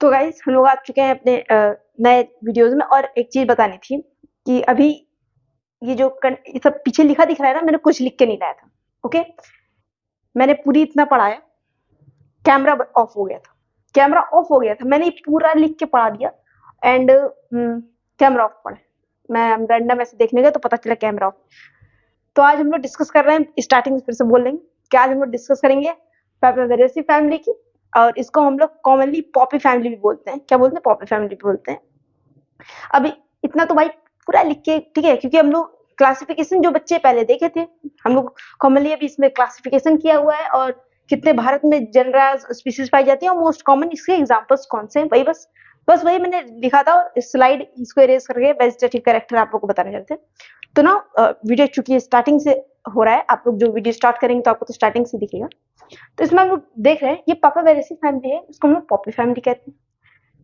तो गाइस हम लोग आ चुके हैं अपने नए वीडियोस में। और एक चीज बतानी थी कि अभी ये ये सब पीछे लिखा दिख रहा है ना, मैंने कुछ लिख के नहीं लाया था। ओके, मैंने पूरी इतना पढ़ाया, कैमरा ऑफ हो गया था। कैमरा ऑफ हो गया था, मैंने पूरा लिख के पढ़ा दिया एंड कैमरा ऑफ पड़ा। मैं रैंडम ऐसे देखने गया तो पता चला कैमरा ऑफ। तो आज हम लोग डिस्कस कर रहे हैं, स्टार्टिंग से फिर से बोल लेंगे कि आज हम लोग डिस्कस करेंगे पापावेरेसी फैमिली की, और इसको हम लोग कॉमनली पॉपी फैमिली भी बोलते हैं। क्या बोलते हैं? पॉपी फैमिली भी बोलते हैं। अभी इतना तो भाई पूरा लिख के, ठीक है, क्योंकि हम लोग क्लासिफिकेशन जो बच्चे पहले देखे थे, हम लोग कॉमनली अभी इसमें क्लासिफिकेशन किया हुआ है और कितने भारत में जनरा स्पीसीज पाई जाती है और मोस्ट कॉमन इसके एग्जांपल्स कौन से हैं, वही बस वही मैंने लिखा था। और स्लाइड इसको इरेज करके वेजिटेटिव कैरेक्टर आप लोग को बताने चलते हैं। तो ना वीडियो चूंकि स्टार्टिंग से हो रहा है, आप लोग जो वीडियो स्टार्ट करेंगे तो आपको तो स्टार्टिंग से दिखेगा। तो इसमें हम लोग देख रहे हैं ये पापावेरेसी फैमिली है, इसको हम लोग पॉपी फैमिली कहते हैं।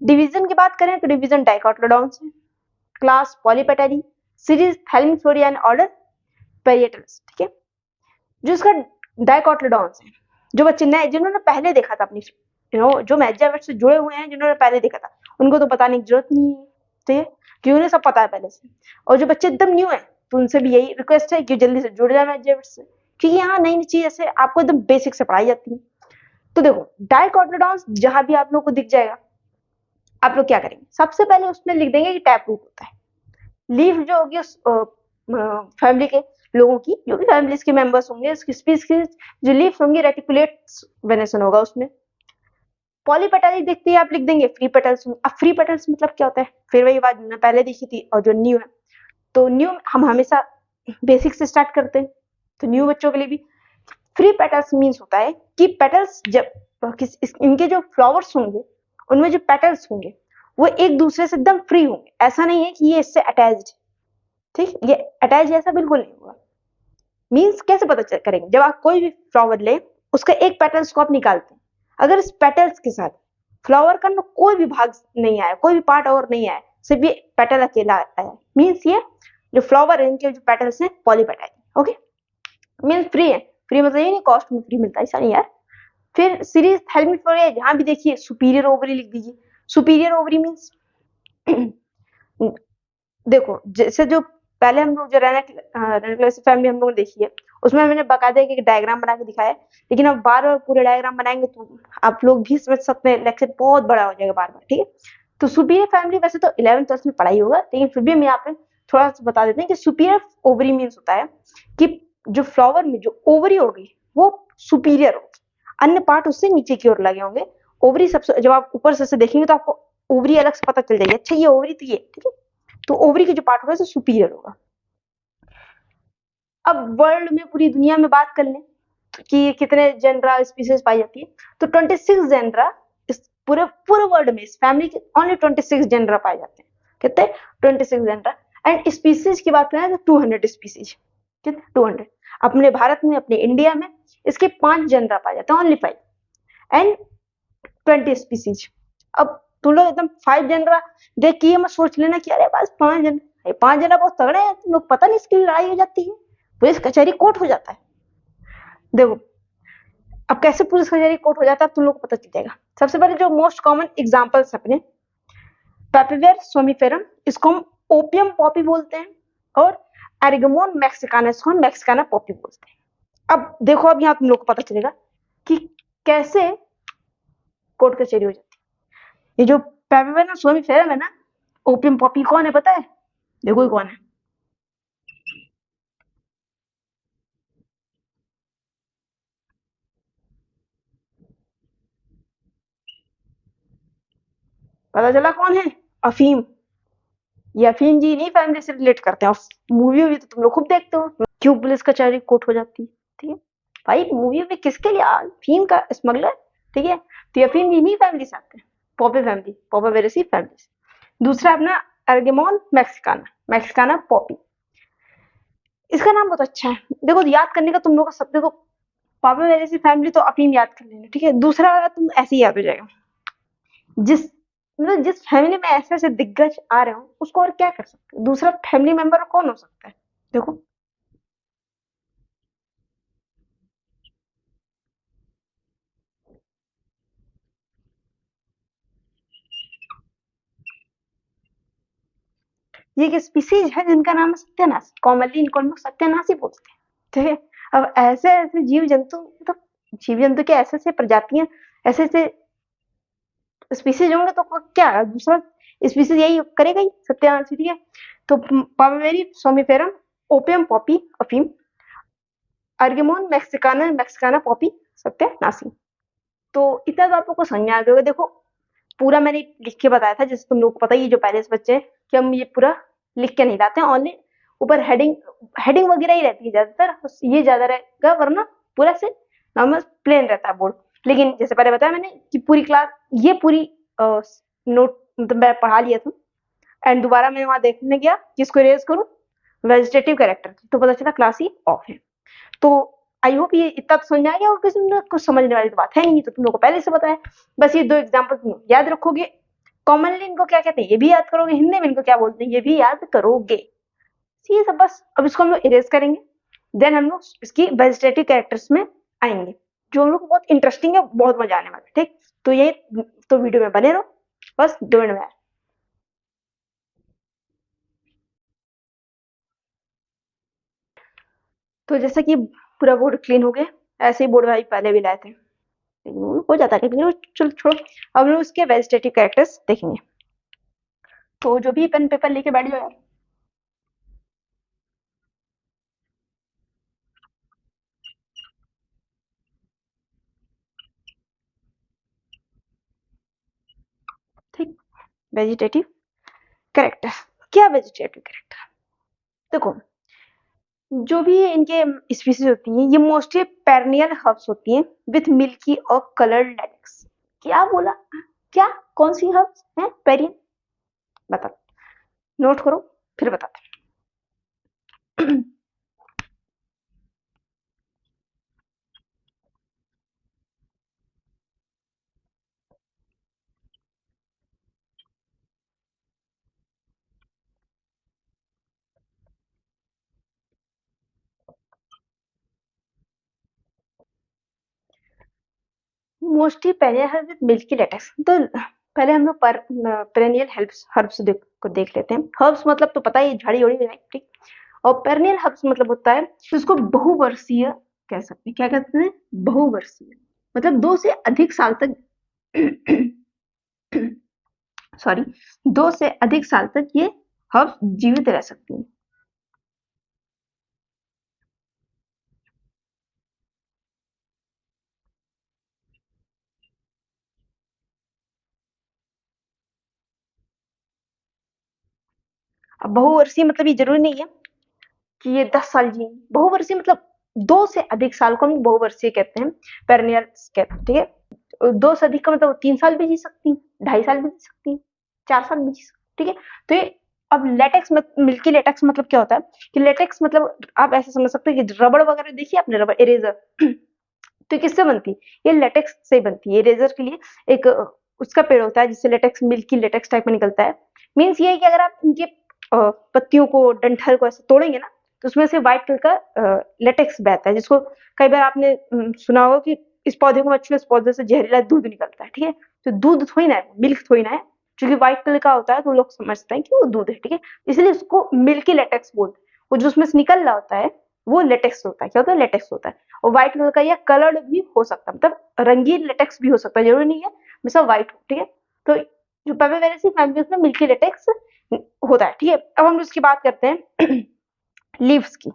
डिवीजन की बात करें तो डिवीजन डाइकोटिलोडॉन्स है, क्लास पॉलीपेटारी, सीरीज थैलेमिफलोरिया एंड ऑर्डर पेरिएटल्स। ठीक है, जो इसका डाइकोटिलोडॉन्स है, जो बच्चे नए जिन्होंने पहले देखा था अपनी जो मैजावर्ट से जुड़े हुए हैं, जिन्होंने पहले देखा था, उनको तो बताने की जरूरत नहीं है, ठीक है, क्योंकि उन्हें सब पता है पहले से। और जो बच्चे एकदम न्यू है तो उनसे भी यही रिक्वेस्ट है कि जल्दी से जुड़ जाए मैजावर्ट से, क्योंकि यहाँ नई नई चीज ऐसे आपको एकदम बेसिक से पढ़ाई जाती है। तो देखो, डाइकोटिलोडॉन्स जहां भी आप लोग को दिख जाएगा, आप लोग क्या करेंगे, सबसे पहले उसमें लिख देंगे कि टैप रूट होता है। लीफ जो होगी उस फैमिली के लोगों की, जो भी फैमिलीज के मेंबर्स होंगे, उसकी स्पीसीज जो लीफ होंगी, रेटिकुलेट्स वेनेसन होगा उसमें। पॉलीपेटली देखते ही आप लिख देंगे फ्री पेटल्स। अब फ्री पेटल्स मतलब क्या होता है, फिर वही बात मैंने पहले देखी थी और जो न्यू है। तो न्यू हम हमेशा बेसिक से स्टार्ट करते हैं, तो न्यू बच्चों के लिए भी फ्री पेटल्स मीन्स होता है कि पेटल्स जब इनके जो फ्लावर्स होंगे उनमें जो पेटल्स होंगे वो एक दूसरे से एकदम फ्री होंगे। ऐसा नहीं है कि ये इससे अटैच्ड, ठीक, ये अटैच ऐसा बिल्कुल नहीं होगा। मीन्स कैसे पता करेंगे, जब आप कोई भी फ्लावर ले, उसका एक पेटल्स को आप निकालते हैं, अगर इस पेटल्स के साथ फ्लावर का कोई भी भाग नहीं आया, कोई भी पार्ट और नहीं आया, सिर्फ ये पेटल अकेला आया, मीन्स ये जो फ्लावर है इनके जो पेटल्स हैं पॉलीपेटाइल। ओके, मीन्स फ्री है। फ्री मतलब ये नहीं कॉस्ट में फ्री मिलता है, ऐसा नहीं यार। फिर सीरीज थैलेमिफलोरिया, जहां भी देखिए सुपीरियर ओवरी लिख दीजिए। सुपीरियर ओवरी मीन्स देखो, जैसे जो पहले हम लोग जो रेनाक्लेसी फैमिली हम लोग देखी है, उसमें मैंने बकायदा एक डायग्राम बना के दिखाया है, लेकिन अब बार बार पूरे डायग्राम बनाएंगे तो आप लोग भी समझ सकते हैं, लेक्चर बहुत बड़ा हो जाएगा बार बार, ठीक है। तो सुपीरियर फैमिली वैसे तो 11th क्लास में पढ़ाई होगा, लेकिन फिर भी हम यहाँ पे थोड़ा सा बता देते हैं कि सुपीरियर ओवरी मीन्स होता है कि जो फ्लावर में जो ओवरी होगी वो सुपीरियर होगी, अन्य पार्ट उससे नीचे की ओर लगे होंगे। ओवरी सबसे, जब आप ऊपर से देखेंगे तो आपको ओवरी अलग से पता चल जाएगी, अच्छा ये ओवरी थी, ठीक है। तो ओवरी के जो पार्ट होगा सुपीरियर होगा। अब वर्ल्ड में, पूरी दुनिया में बात कर लें कि कितने जेनरा स्पीसीज पाई जाती है, तो 26 जेनरा इस पूरे पूरे वर्ल्ड में, इस फैमिली के ओनली 26 जेनरा पाए जाते हैं। कितने? 26 जेनरा। एंड स्पीसीज की बात करें तो 200 स्पीसीज। कितने? 200। अपने भारत में, अपने इंडिया में इसके 5 जेनरा पाए जाते हैं, ओनली 5 एंड 20 स्पीसीज। अब तुम लोग एकदम 5 जेनरा देख के ये मत सोच लेना कि अरे बस 5 जेनरा, 5 जेनरा बहुत तगड़े हैं, तुम लोग पता नहीं इसकी लड़ाई हो जाती है, पुलिस कचहरी कोर्ट हो जाता है। देखो, अब कैसे पुलिस कचहरी कोर्ट हो जाता है तुम लोग को पता चल जाएगा। सबसे पहले जो मोस्ट कॉमन एग्जांपल्स अपने पेपिवेर सोमिफेरम, इसको हम ओपियम पॉपी बोलते हैं, और एरिगमोन मैक्सिकाना, इसको हम मैक्सिकाना पॉपी बोलते हैं। अब देखो, अब यहाँ तुम लोग को पता चलेगा कि कैसे कोर्ट कचहरी हो जाती है। ये जो पेपिवेर सोमिफेरम है ना, ओपियम पॉपी कौन है पता है? देखो ये कौन है, पता चला कौन है? अफीम। ये अफीम जी नहीं फैमिली से रिलेट करते हैं, और मूवी भी तो तुम लोग खूब देखते हो, क्यों पुलिस कचहरी कोर्ट हो जाती है, ठीक है भाई। मूवी में किसके लिए? अफीम का स्मगलर, ठीक है। तो अफीम इन्हीं फैमिली से आते हैं, पॉपी फैमिली, पॉपावेरेसी फैमिली। दूसरा अपना एर्गेमोन मैक्सिकाना, मैक्सिकाना पॉपी। इसका नाम बहुत अच्छा है, देखो याद करने का तुम लोग का सब, देखो पॉपावेरेसी फैमिली तो अफीम याद कर लेना, ठीक है। दूसरा वाला तुम ऐसे ही याद हो जाएगा, जिस मतलब जिस फैमिली में ऐसे ऐसे दिग्गज आ रहे हो उसको और क्या कर सकते हैं, दूसरा फैमिली मेंबर कौन हो सकता है? देखो, ये एक स्पीसीज है जिनका नाम है सत्यानाशी, कॉमनली इनको हम लोग सत्यानाशी बोलते हैं, ठीक है। अब ऐसे ऐसे जीव जंतु, मतलब जीव जंतु के ऐसे ऐसे प्रजातियां, ऐसे ऐसे स्पीसीज होंगे तो क्या दूसरा स्पीसीज यही करेगा ही, सत्यानाशी, ठीक है। तो पामेवेरी सोमिफेरम, ओपियम पॉपी अफीम, अर्गेमोन मैक्सिकाना मैक्सिकाना पॉपी सत्यानाशी। तो इतना तो आप लोग को समझ में आ गया होगा। देखो पूरा मैंने लिख के बताया था, जैसे तुम लोग को पता ही है, जो पहले से बच्चे हैं, कि हम ये पूरा लिख के नहीं लाते हैं, ओनली ऊपर हेडिंग हेडिंग वगैरह ही रहती है ज्यादातर, ये ज्यादा रहेगा, वरना पूरा से नॉर्मल प्लेन रहता है बोर्ड। लेकिन जैसे पहले बताया मैंने कि पूरी क्लास ये पूरी नोट मतलब मैं पढ़ा लिया था, एंड दोबारा मैं वहां देखने गया कि इसको इरेज करूं वेजिटेटिव कैरेक्टर, तो पता चला क्लास ही ऑफ है। तो आई होप ये इतना तो समझ में आ गया, और किसी में कुछ समझने वाली तो बात है नहीं, तो तुम लोग को पहले से बताया। बस ये दो एग्जाम्पल तुम याद रखोगे, कॉमनली इनको क्या कहते हैं ये भी याद करोगे, हिंदी में इनको क्या बोलते हैं ये भी याद करोगे। ये सब बस, अब इसको हम लोग इरेज करेंगे, देन हम लोग इसकी वेजिटेटिव कैरेक्टर्स में आएंगे, जो हम लोग बहुत इंटरेस्टिंग है, बहुत मजा आने वाला है, ठीक। तो ये तो वीडियो में बने रहो, बस 2 मिनट में। तो जैसा कि पूरा बोर्ड क्लीन हो गया, ऐसे ही बोर्ड भाई पहले भी लाए थे, लेकिन वो हो जाता है कभी, चलो छोड़ो। अब हम लोग उसके वेजिटेटिव कैरेक्टर्स देखेंगे, तो जो भी पेन पेपर लेके बैठ जाओ यार। ठीक, वेजिटेटिव कैरेक्टर, क्या वेजिटेटिव कैरेक्टर, देखो जो भी इनके स्पीसीज होती हैं, ये मोस्टली पेरनियल हर्ब्स होती हैं विथ मिल्की और कलर्ड लेटेक्स। क्या बोला, क्या, कौन सी हर्ब्स हैं पेरियन, बता, नोट करो फिर बताते हैं। Mostly perennial herb with milky latex, तो पहले हम लोग पेरिनियल हर्ब्स हर्ब्स को देख लेते हैं। हर्ब्स मतलब तो पता ही, झाड़ी उड़ी, ठीक। और पेरिनियल हर्ब्स मतलब होता है, तो इसको बहुवर्षीय कह सकते हैं, क्या कहते हैं, बहुवर्षीय, मतलब 2 से अधिक साल तक सॉरी 2 से अधिक साल तक ये हर्ब्स जीवित रह सकती हैं। अब बहुवर्षीय मतलब ये जरूरी नहीं है कि ये 10 साल जिए, बहुवर्षीय मतलब 2 से अधिक साल को हम बहुवर्षीय कहते हैं, पेरिनियल कहते हैं, ठीक है। 2 से अधिक का मतलब 3 साल भी जी सकती, 2.5 साल भी जी सकती, 4 साल भी जी सकती, ठीक है। तो ये अब लेटेक्स मिल्की लेटेक्स मतलब क्या होता है, कि लेटेक्स मतलब आप ऐसे समझ सकते हैं कि रबड़ वगैरह देखिए आपने, रबड़ इरेजर, तो ये किससे बनती है, ये लेटेक्स से बनती है। इरेजर के लिए एक उसका पेड़ होता है जिससे लेटेक्स, मिल्की लेटेक्स टाइप में निकलता है। मीन्स ये है कि अगर आप इनके पत्तियों को, डंठल को ऐसे तोड़ेंगे ना, तो उसमें से व्हाइट कलर का लेटेक्स बहता है, जिसको कई बार आपने सुना होगा कि इस पौधे को मत छुओ, इस पौधे से जहरीला दूध निकलता है, ठीक है। तो दूध थोड़ी ना है, मिल्क थोड़ी ना है, क्योंकि व्हाइट कलर का होता है तो लोग समझते हैं कि वो दूध है, ठीक है। इसलिए उसको मिल्की लेटेक्स बोलते हैं। वो जो उसमें से निकल रहा होता है वो लेटेक्स होता है, क्या होता है, लेटेक्स होता है। और व्हाइट कलर का या कलर्ड भी हो सकता है, मतलब रंगीन लेटेक्स भी हो सकता है, जरूरी नहीं है हमेशा व्हाइट हो, ठीक है। तो जो पेपेवेरेसी फैमिली उसमें मिल्की लेटेक्स होता है, ठीक है। अब हम उसकी बात करते हैं लीव्स की।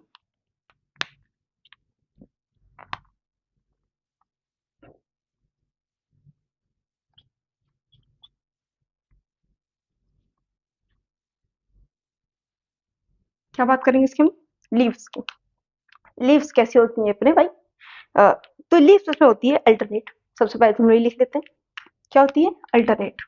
क्या बात करेंगे इसकी हम, लीव्स की। लीव्स कैसी होती हैं अपने भाई, अ, तो लीव्स उसमें होती है अल्टरनेट। सबसे पहले तुम लोग लिख लेते हैं, क्या होती है, अल्टरनेट।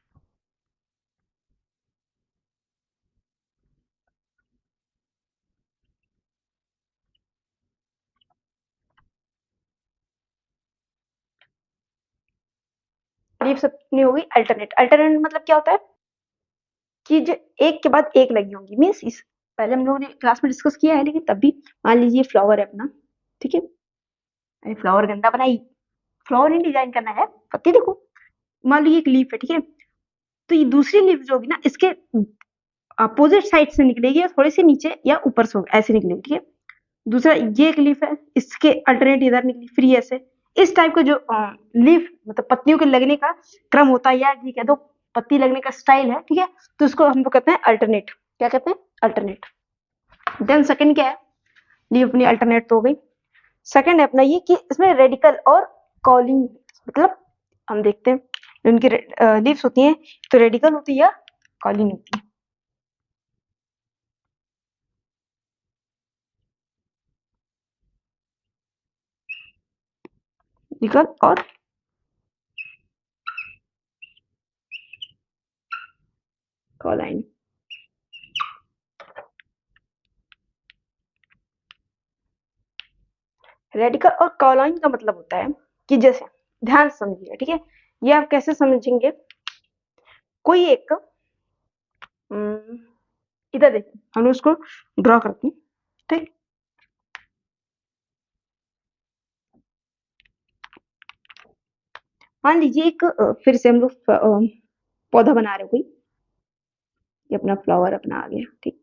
लीव्स अपनी होगी अल्टरनेट। अल्टरनेट मतलब क्या होता है कि जो एक के बाद एक लगी होंगी, मीन्स इस पहले हम लोगों ने क्लास में डिस्कस किया है, लेकिन तब भी मान लीजिए फ्लावर है अपना, ठीक है। अरे फ्लावर गंदा बनाई, फ्लावर ही डिजाइन करना है, पत्ती देखो। मान लीजिए एक लीफ है, ठीक है। तो ये दूसरी लीफ जो होगी ना, इसके अपोजिट साइड से निकलेगी और थोड़ी सी नीचे या ऊपर से ऐसे निकलेगी, ठीक है। दूसरा ये एक लीफ है, इसके अल्टरनेट इधर निकली फ्री ऐसे। इस टाइप का जो लीफ मतलब पत्तियों के लगने का क्रम होता है, या ये कह दो पत्ती लगने का स्टाइल है, ठीक है। तो उसको हम लोग कहते हैं अल्टरनेट। क्या कहते हैं? अल्टरनेट। देन सेकंड क्या है? लीफ अपनी अल्टरनेट तो हो गई। सेकंड है अपना ये कि इसमें रेडिकल और कॉलिंग, मतलब हम देखते हैं उनकी लीव्स होती हैं तो रेडिकल होती है या कॉलिंग होती है। रेडिकल और कॉलाइन। रेडिकल और कॉलाइन का मतलब होता है कि जैसे ध्यान से समझिएगा, ठीक है। ये आप कैसे समझेंगे? कोई एक इधर देखिए, हम उसको ड्रॉ करते हैं, ठीक। मान लीजिए एक फिर से हम लोग पौधा बना रहे हो कोई, ये अपना फ्लावर अपना आ गया, ठीक।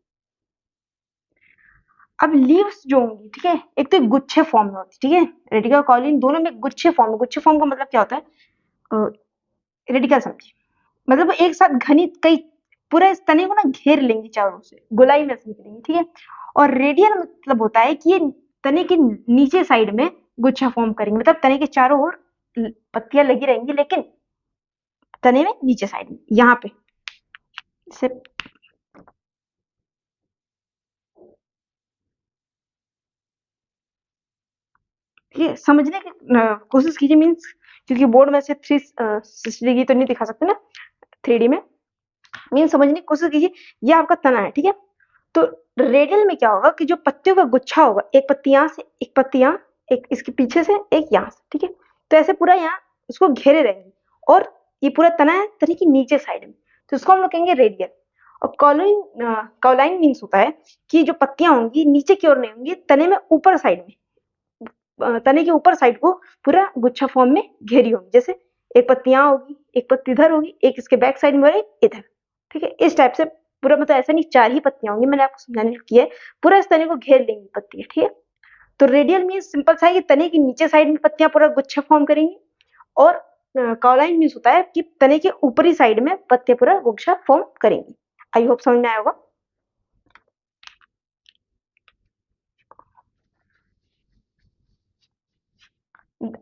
अब लीव्स जो होंगी, ठीक है, एक तो गुच्छे फॉर्म में होती है, ठीक है। रेडिकल कॉलिन दोनों में गुच्छे फॉर्म में। गुच्छे फॉर्म का मतलब क्या होता है? रेडिकल समझिए, मतलब वो एक साथ घनी कई पूरे इस तने को ना घेर लेंगी चारों से, गोलाई में से निकलेंगी, ठीक है। और रेडियल मतलब होता है कि ये तने के नीचे साइड में गुच्छा फॉर्म करेंगे, मतलब तने के चारों ओर पत्तियां लगी रहेंगी, लेकिन तने में नीचे साइड में यहाँ पे से। ये समझने की कोशिश कीजिए, मीन्स क्योंकि बोर्ड में से 360 डिग्री तो नहीं दिखा सकते ना 3D में। मीन समझने की कोशिश कीजिए, ये आपका तना है, ठीक है। तो रेडियल में क्या होगा कि जो पत्तियों का गुच्छा होगा, एक पत्ती यहाँ से, एक पत्ती यहाँ, एक इसके पीछे से, एक यहाँ से, ठीक है। तो ऐसे पूरा यहाँ उसको घेरे रहेंगे, और ये पूरा तना है तने की नीचे साइड में, तो उसको हम लोग कहेंगे रेडियल। और कॉलाइन कॉलाइन मीन्स होता है कि जो पत्तियां होंगी नीचे की ओर नहीं होंगी, तने में ऊपर साइड में, तने के ऊपर साइड को पूरा गुच्छा फॉर्म में घेरी होगी। जैसे एक पत्ती यहाँ होगी, एक पत्ती इधर होगी, एक इसके बैक साइड में और एक इधर, ठीक है। इस टाइप से पूरा, मतलब ऐसा नहीं 4 ही पत्तियां होंगी, मैंने आपको समझाने की है। पूरा इस तने को घेर लेंगी पत्तियां, ठीक है। तो रेडियल मीन्स सिंपल सा है कि तने की नीचे साइड में पत्तियां पूरा गुच्छा फॉर्म करेंगी, और कॉलाइन मीन्स होता है कि तने के ऊपरी साइड में पत्तियां पूरा गुच्छा फॉर्म करेंगी। आई होप समझ में आया होगा।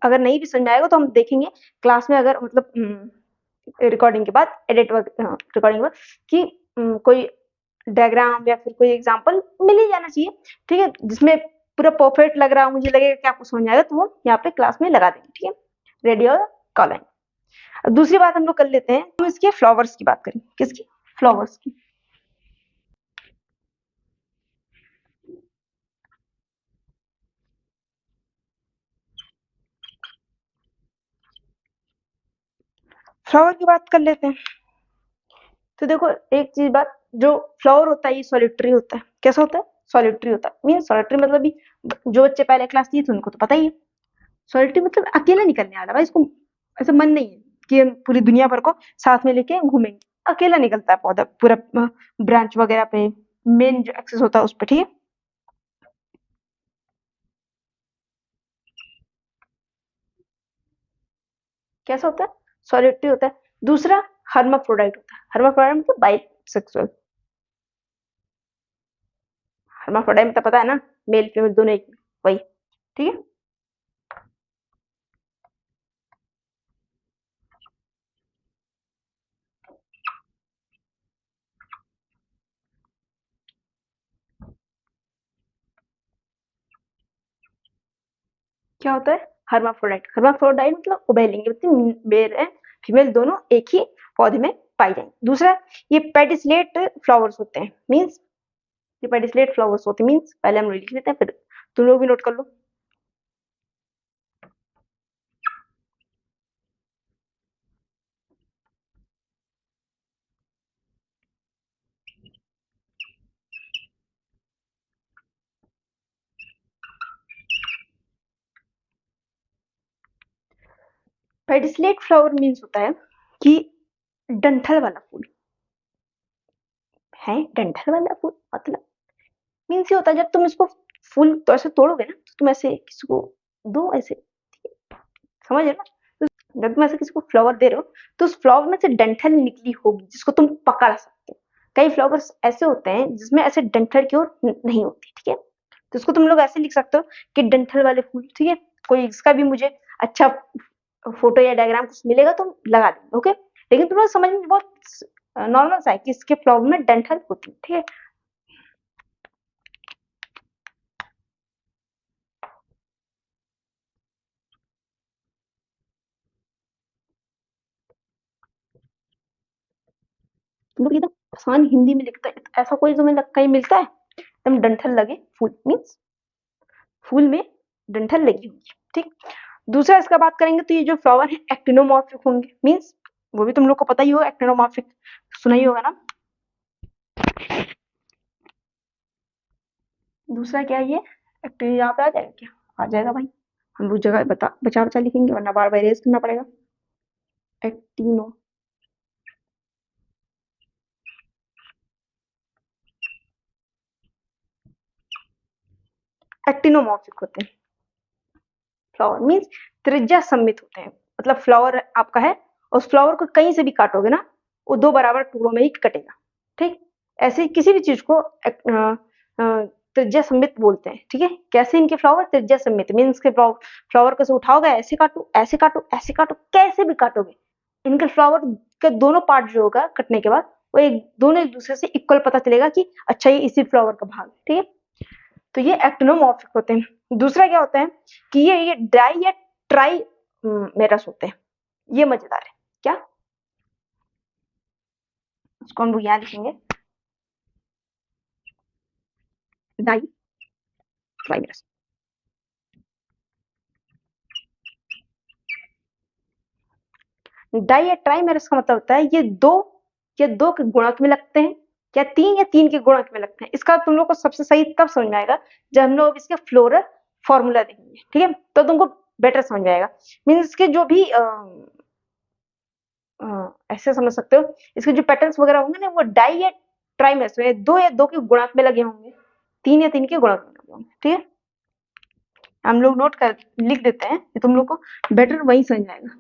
अगर नहीं भी समझ आएगा तो हम देखेंगे क्लास में, अगर मतलब रिकॉर्डिंग के बाद रिकॉर्डिंग के बाद कि कोई डायग्राम या फिर कोई एग्जांपल मिल ही जाना चाहिए, ठीक है, जिसमें पूरा परफेक्ट लग रहा हो, मुझे लगेगा कि आपको समझ आएगा, तो वो यहाँ पे क्लास में लगा देंगे, ठीक है। रेडियो और कॉलाइन। दूसरी बात हम लोग कर लेते हैं, हम इसके फ्लावर्स की बात करें। किसकी? फ्लावर्स की। फ्लावर की बात कर लेते हैं। तो देखो एक चीज बात, जो फ्लावर होता है ये सॉलिटरी होता है। कैसा होता है? सॉलिटरी होता है। मीन सॉलिटरी मतलब भी, जो बच्चे पहले क्लास लिए थे उनको तो पता ही है। सॉलिटरी मतलब अकेला निकलने वाला। भाई इसको ऐसा मन नहीं है कि हम पूरी दुनिया भर को साथ में लेके घूमेंगे। अकेला निकलता है पौधा पूरा, ब्रांच वगैरह पे, मेन जो एक्सेस होता है उस पे, ठीक है। कैसा होता है? सॉलिटरी होता है। दूसरा हर्माफ्रोडाइट होता है। हर्माफ्रोडाइट मतलब बाइसेक्सुअल। हर्माफ्रोडाइट मतलब पता है ना, मेल फीमेल दोनों एक, वही, ठीक है। क्या होता है? हर्माफ्रोडाइट। हर्माफ्रोडाइट मतलब उभयलिंगी, मतलब मेल है फीमेल दोनों एक ही पौधे में पाई जाएंगे। दूसरा ये पेडिसलेट फ्लावर्स होते हैं। मीन्स ये पेडिसलेट फ्लावर्स होते हैं, मीन्स पहले हम लिख लेते हैं, फिर तुम लोग भी नोट कर लो। पेडिसलेट फ्लावर मीन्स होता है कि डंठल वाला फूल, है डंठल वाला फूल, मतलब मीन्स ये होता है जब तुम इसको फूल तो ऐसे तोड़ोगे ना, तो तुम ऐसे किसी को दो ऐसे, समझ रहे हो ना? तो जब तुम ऐसे किसी को फ्लावर दे रहे हो, तो उस फ्लावर में से डंठल निकली होगी जिसको तुम पकड़ सकते हो। कई फ्लावर्स ऐसे होते हैं जिसमें ऐसे डंठल की ओर नहीं होती, ठीक है? तो इसको तुम लोग ऐसे लिख सकते हो कि डंठल वाले फूल, ठीक है? कोई इसका भी मुझे अच्छा फोटो या डायग्राम कुछ मिलेगा तो लगा देंगे, ओके? लेकिन तुम लोग समझ में बहुत नॉर्मल सा है कि इसके फ्लावर में डंठल होती है, ठीक है? तुम लोग एकदम आसान हिंदी में लिखते हैं, ऐसा कोई तुम्हें कहीं मिलता है एकदम डंठल लगे फूल, मीन्स फूल में डंठल लगी होगी, ठीक? दूसरा इसका बात करेंगे तो ये जो फ्लावर है एक्टिनोमॉर्फिक होंगे, मीन्स वो भी तुम लोग को पता ही होगा, एक्टिनोमॉर्फिक सुना ही होगा ना। दूसरा क्या है ये एक्टिन, यहाँ पे आ जाएगा क्या? आ जाएगा भाई, हम लोग जगह बता बचा बचा लिखेंगे वरना बार बार इरेज करना पड़ेगा। एक्टिनो एक्टिनोमॉर्फिक होते हैं फ्लावर, मीन्स त्रिज्या सममित होते हैं, मतलब फ्लावर आपका है और उस फ्लावर को कहीं से भी काटोगे ना, वो दो बराबर टुकड़ों में ही कटेगा, ठीक? ऐसे किसी भी चीज को त्रिज्या सममित बोलते हैं, ठीक है? कैसे इनके फ्लावर त्रिज्या सममित, मीन्स के फ्लावर को उठाओगे ऐसे काटो ऐसे काटो ऐसे काटो, कैसे भी काटोगे इनके फ्लावर के दोनों पार्ट जो होगा कटने के बाद वो दोनों एक दूसरे से इक्वल पता चलेगा कि अच्छा ये इसी फ्लावर का भाग है, ठीक है? तो ये एक्टिनोमॉर्फिक होते हैं। दूसरा क्या होता है कि ये डाई या ट्राई मेरस होते हैं, ये मजेदार है क्या? उसको हम लोग यहाँ लिखेंगे डाई ट्राई मेरस। डाई या ट्राई मेरस का मतलब होता है ये दो के गुणक में लगते हैं या तीन के गुणक में लगते हैं। इसका तुम लोग को सबसे सही तब समझ में आएगा जब हम लोग इसके फ्लोरल फॉर्मूला देखेंगे, ठीक है? तो तुमको बेटर समझ में आएगा। मीन्स इसके जो भी ऐसे समझ सकते हो, इसके जो पैटर्न्स वगैरह होंगे ना वो डाई या ट्राई में से दो या दो के गुणक में लगे होंगे, तीन या तीन के गुणक में लगे होंगे, ठीक है? हम लोग नोट कर लिख देते हैं कि तुम लोग को बेटर वही समझ आएगा।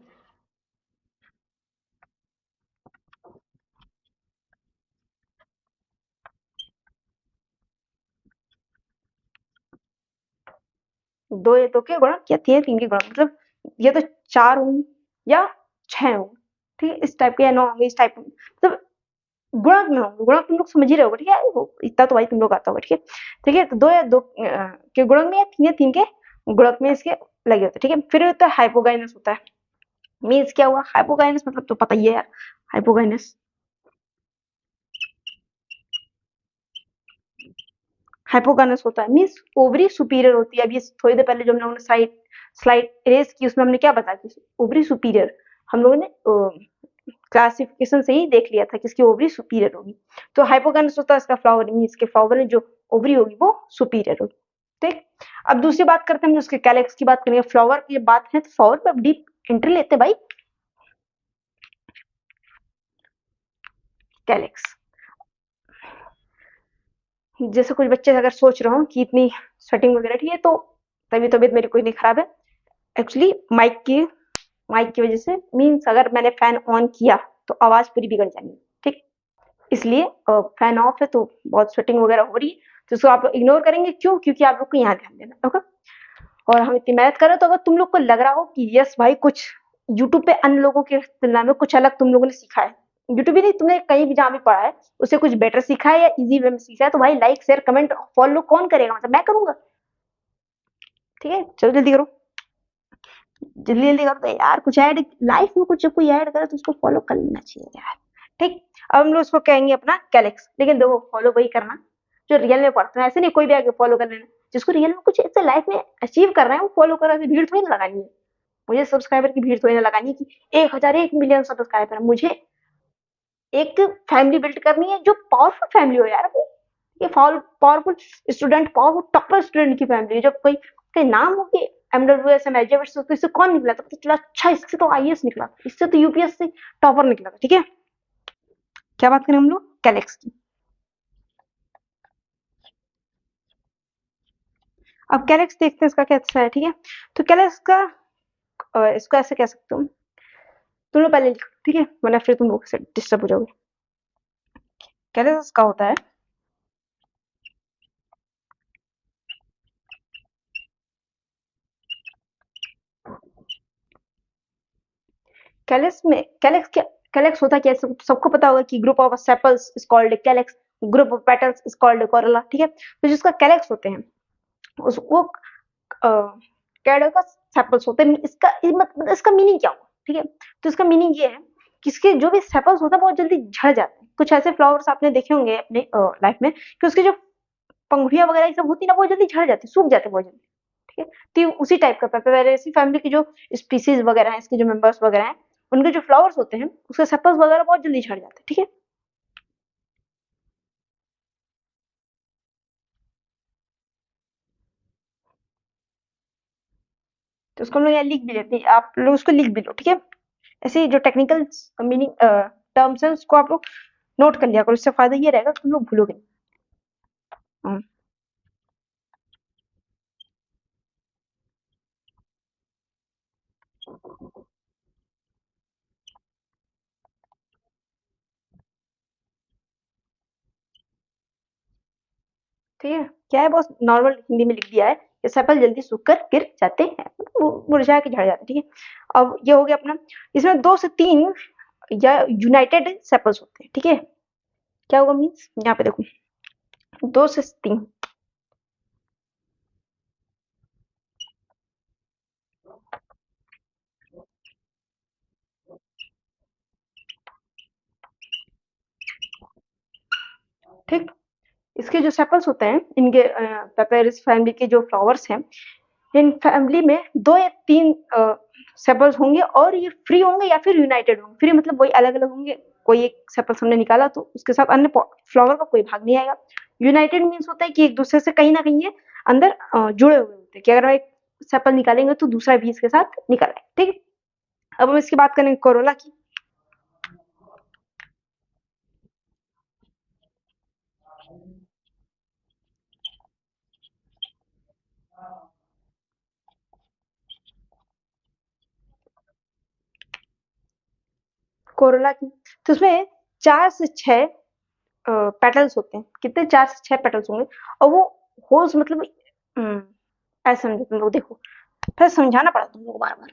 दो या दो के गुणक या तीन या तीन के गुणक, मतलब ये तो चार होंगे या छह होंगे, ठीक है? इस टाइप के या नौ होंगे, इस टाइप मतलब गुणक में होंगे। गुणक तुम लोग समझ ही रहे होगे, ठीक है? इतना तो भाई तुम लोग आता होगा, ठीक है? ठीक है, तो दो या दो के गुणक में या तीन के गुणक में इसके लगे होते हैं, ठीक है? फिर होता है हाइपोगाइनस होता है। मीन्स क्या हुआ हाइपोगाइनस, मतलब तो पता ही है यार हाइपोगाइनस। हाइपोगानस होता है मीन्स ओवरी सुपीरियर होती है। अभी थोड़ी देर पहले जो हम लोगों ने स्लाइड इरेज की उसमें हमने क्या बताया कि ओवरी सुपीरियर हम लोगों ने क्लासिफिकेशन से ही देख लिया था कि इसकी ओवरी सुपीरियर होगी। तो हाइपोगानस होता है इसका फ्लावर, मीन्स के फ्लावर में जो ओवरी होगी वो सुपीरियर होगी, ठीक? अब दूसरी बात करते हैं, हम उसके कैलेक्स की बात करेंगे। फ्लावर की बात है तो फ्लावर पे डीप एंट्री लेते हैं भाई। कैलेक्स, जैसे कुछ बच्चे अगर सोच रहे हो कि इतनी सेटिंग वगैरह ठीक है, तो तबीयत मेरी कोई नहीं खराब है, एक्चुअली माइक की वजह से, मीन्स अगर मैंने फैन ऑन किया तो आवाज पूरी बिगड़ जाएगी, ठीक? इसलिए फैन ऑफ है तो बहुत स्वेटिंग वगैरह हो रही है, तो इसको आप लोग इग्नोर करेंगे, क्यों? क्योंकि आप लोग को यहाँ ध्यान देना, ओके? और हम इतनी मेहनत कर रहे, तो अगर तुम लोग को लग रहा हो कि यस भाई कुछ यूट्यूब पे अन्य लोगों की तुलना में कुछ अलग तुम लोगों ने सीखा है, यूट्यूब ही नहीं तुमने कहीं भी जहाँ भी पढ़ा है उससे कुछ बेटर सीखा है या इजी वे में सीखा है, तो भाई लाइक शेयर कमेंट फॉलो कौन करेगा? मतलब मैं करूंगा, ठीक है? चलो जल्दी करो, जल्दी जल्दी करो तो यार, कुछ ऐड लाइफ में कुछ कोई ऐड करे तो उसको फॉलो कर लेना चाहिए यार, ठीक? अब हम लोग उसको कहेंगे अपना कैलेक्स, लेकिन देखो फॉलो वही करना जो रियल में पढ़ते हैं, ऐसे नहीं कोई भी आगे फॉलो कर लेना। जिसको रियल में कुछ ऐसे लाइफ में अचीव कर रहे हैं वो फॉलो कर रहे हैं, भीड़ थोड़ी ना लगानी है। मुझे सब्सक्राइबर की भीड़ थोड़ी ना लगानी है कि 1000 1 मिलियन सब्सक्राइबर है। मुझे एक फैमिली बिल्ड करनी है जो पावरफुल फैमिली हो यार। ये powerful student, powerful topper student की फैमिली, जब कोई के नाम हो कि एमडब्ल्यूएस एमएचएस तो इससे कौन निकला, तो चला अच्छा इससे तो आईएएस निकला, इससे तो यूपीएस से टॉपर निकला, ठीक है? क्या बात करें हम लोग कैलेक्स की। अब कैलेक्स देखते हैं इसका कैसा है, ठीक है। तो कैलेक्स का इसको ऐसे कह सकते हो, तुम लोग पहले लिखो, ठीक है, वरना फिर तुम लोग से डिस्टर्ब हो जाओगे। कैलेक्स का होता है, कैलेक्स क्या, कैलेक्स होता क्या है, सबको पता होगा कि group of sepals is called calyx, group of petals is called Corolla, ठीक है। तो जिसका कैलेक्स होते हैं उसको कैडो का सेपल्स होते हैं। इसका मीनिंग क्या हुआ, ठीक है। तो इसका मीनिंग ये है कि इसके जो भी सेपल्स होता है बहुत जल्दी झड़ जाते हैं। कुछ ऐसे फ्लावर्स आपने देखे होंगे अपने लाइफ में कि उसके जो पंखुड़ियां वगैरह ये सब होती है ना, बहुत जल्दी झड़ जाती है, सूख जाते हैं बहुत जल्दी, ठीक है। तो ये उसी टाइप का पेपेरेसी फैमिली की जो स्पीसीज वगैरह हैं, इसके जो मेंबर्स वगैरह हैं, उनके जो फ्लावर्स होते हैं उसके सेपल्स वगैरह बहुत जल्दी झड़ जाते हैं, ठीक है। तो उसको हम लोग यहाँ लिख भी लेते हैं, आप लोग उसको लिख भी लो, ठीक है। ऐसे जो टेक्निकल मीनिंग टर्म्स है उसको आप लोग नोट कर लिया करो, इससे फायदा ये रहेगा कि तुम लोग भूलोगे नहीं। हम्म, ठीक है, क्या है बहुत नॉर्मल हिंदी में लिख दिया है कि सेपल जल्दी सूख कर गिर जाते हैं, मुरझा के झड़ जाते हैं, ठीक है। अब ये हो गया अपना, इसमें 2 से 3 या यूनाइटेड सेपल्स होते हैं, ठीक है। क्या होगा मीन्स, यहाँ पे देखो 2 से 3, ठीक। इसके जो सेपल्स होते हैं, इनके पेपेरिस फैमिली के जो फ्लावर्स हैं, इन फैमिली में 2 या 3 सेपल्स होंगे और ये फ्री होंगे या फिर यूनाइटेड होंगे। फ्री मतलब वही अलग अलग होंगे, कोई एक सेपल्स हमने निकाला तो उसके साथ अन्य फ्लावर का कोई भाग नहीं आएगा। यूनाइटेड मीन्स होता है कि एक दूसरे से कहीं ना कहीं ये अंदर जुड़े हुए होते हैं, कि अगर हम एक सेपल निकालेंगे तो दूसरा भी इसके साथ निकल आए, ठीक है। अब हम इसकी बात करेंगे कोरोला की। कोरोला की, तो उसमें 4 से 6 पेटल्स होते हैं। कितने, 4 से 6 पेटल्स होंगे। और वो होल्स मतलब ऐसे समझो तुम लोग, देखो फिर समझाना पड़ा तुम लोग बार बार।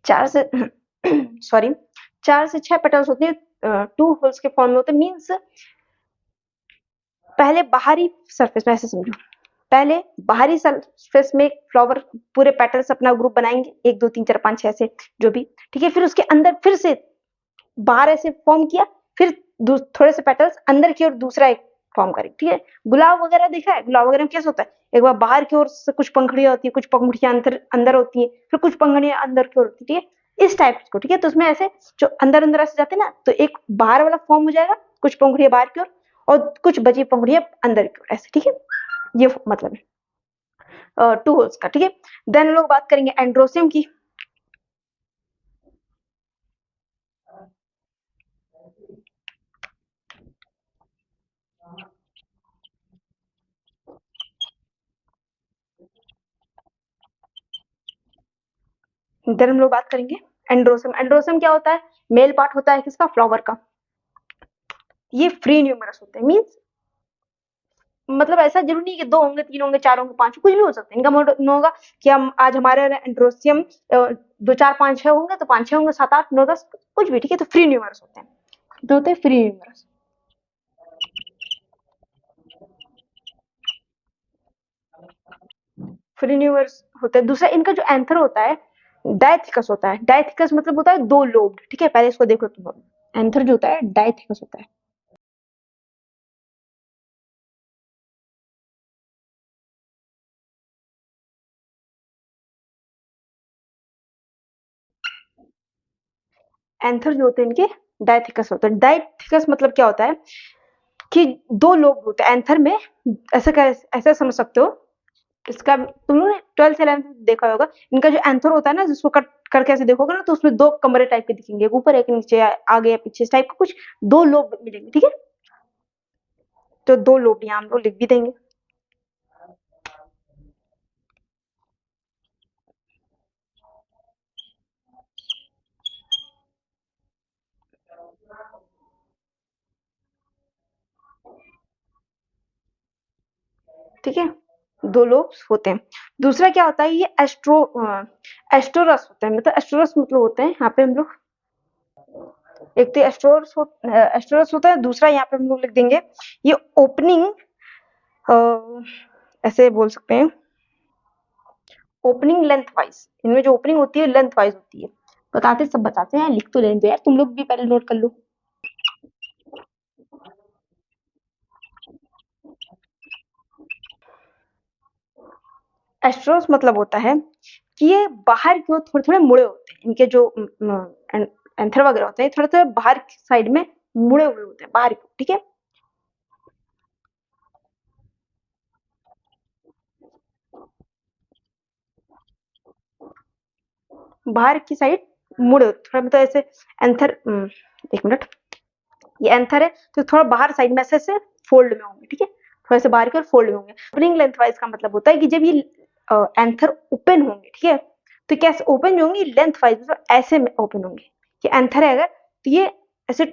4 से सॉरी 4 से 6 पेटल्स होते हैं, 2 होल्स के फॉर्म में होते हैं। मीन्स पहले बाहरी सरफेस में, ऐसे समझो, पहले बाहरी सरफेस में फ्लावर पूरे पेटल्स अपना ग्रुप बनाएंगे, 1 2 3 4 5 6 ऐसे जो भी, ठीक है। फिर उसके अंदर फिर से बाहर ऐसे फॉर्म किया, फिर थोड़े से पेटल्स अंदर की ओर दूसरा एक फॉर्म करें, ठीक है। गुलाब वगैरह देखा है, गुलाब वगैरह में कैसे होता है, एक बार बाहर की ओर से कुछ पंखुड़ियां होती है, कुछ पंखुड़ियां अंदर अंदर होती है, फिर कुछ पंखुड़ियां अंदर की ओर होती है, ठीक है। इस टाइप को, ठीक है। तो उसमें ऐसे जो अंदर अंदर ऐसे जाते हैं ना, तो एक बाहर वाला फॉर्म हो जाएगा, कुछ पंखुड़ियां बाहर की ओर और कुछ बची पंखुड़ियां अंदर की ओर, ऐसे, ठीक है। ये मतलब है 2 होल्स का, ठीक है। देन लोग बात करेंगे एंड्रोसियम की। देन हम लोग बात करेंगे एंड्रोसम। एंड्रोसम क्या होता है, मेल पार्ट होता है किसका, फ्लावर का। ये फ्री न्यूमरस होते हैं, मीन्स मतलब ऐसा जरूरी नहीं कि 2 होंगे, 3 होंगे, 4 होंगे, 5 कुछ भी हो सकते हैं। इनका मतलब होगा कि हम आज हमारे एंड्रोसियम 2 4 5 6 होंगे, तो 5 6 होंगे, 7 8 9 10 कुछ भी, ठीक है। तो फ्री न्यूमरस होते हैं, तो होते हैं फ्री न्यूमरस। फ्री न्यूमरस होता है। दूसरा इनका जो एंथर होता है डायथिकस होता है। डायथिकस मतलब होता है 2 लोब्ड, ठीक है। पहले इसको देखो तुम, एंथर जो होता है डायथिकस होता है। एंथर जो होते हैं इनके डायथिकस होते हैं। डायथिकस मतलब क्या होता है कि 2 लोब होते हैं एंथर में, ऐसा समझ सकते हो इसका तुम लोग ने 12th 11th देखा होगा, इनका जो एंथर होता है ना, जिसको कट करके ऐसे देखोगे ना, तो उसमें 2 कमरे टाइप के दिखेंगे, एक ऊपर एक नीचे, आगे या पीछे, इस टाइप का कुछ 2 लोब मिलेंगे, ठीक है? तो 2 लोब यहाँ हम लोग लिख भी देंगे। ठीक है, 2 लोब्स होते हैं। दूसरा क्या होता है, ये एस्टोरस होता है, मतलब एस्टोरस मतलब होते हैं यहाँ पे हम लोग, एक तो एस्टोरस होता है, दूसरा यहाँ पे हम लोग लिख देंगे ये ओपनिंग, ऐसे बोल सकते हैं, ओपनिंग लेंथ वाइज, इनमें जो ओपनिंग होती है लेंथ वाइज होती है। बताते सब बताते हैं, लिख तो लेने दो यार, तुम लोग भी पहले नोट कर लो। एस्ट्रोस मतलब होता है कि ये बाहर की ओर थोड़े थोड़े मुड़े होते हैं, इनके जो एंथर वगैरह होते हैं थोड़े थोड़े बाहर साइड में मुड़े हुए होते हैं, बाहर की, ठीक है? बाहर की साइड मुड़े होते, थोड़ा मतलब ऐसे एंथर, एक मिनट, ये एंथर है तो थोड़ा बाहर साइड में ऐसे ऐसे फोल्ड में होंगे, ठीक है? थोड़ा से बाहर की ओर फोल्ड में होंगे। ओपनिंग लेंथ वाइज का मतलब होता है कि जब ये एंथर ओपन होंगे, ठीक है, तो कैसे ओपन होंगे, लेंथ वाइज मतलब ऐसे में ओपन होंगे। ये एंथर है अगर, तो ये ऐसे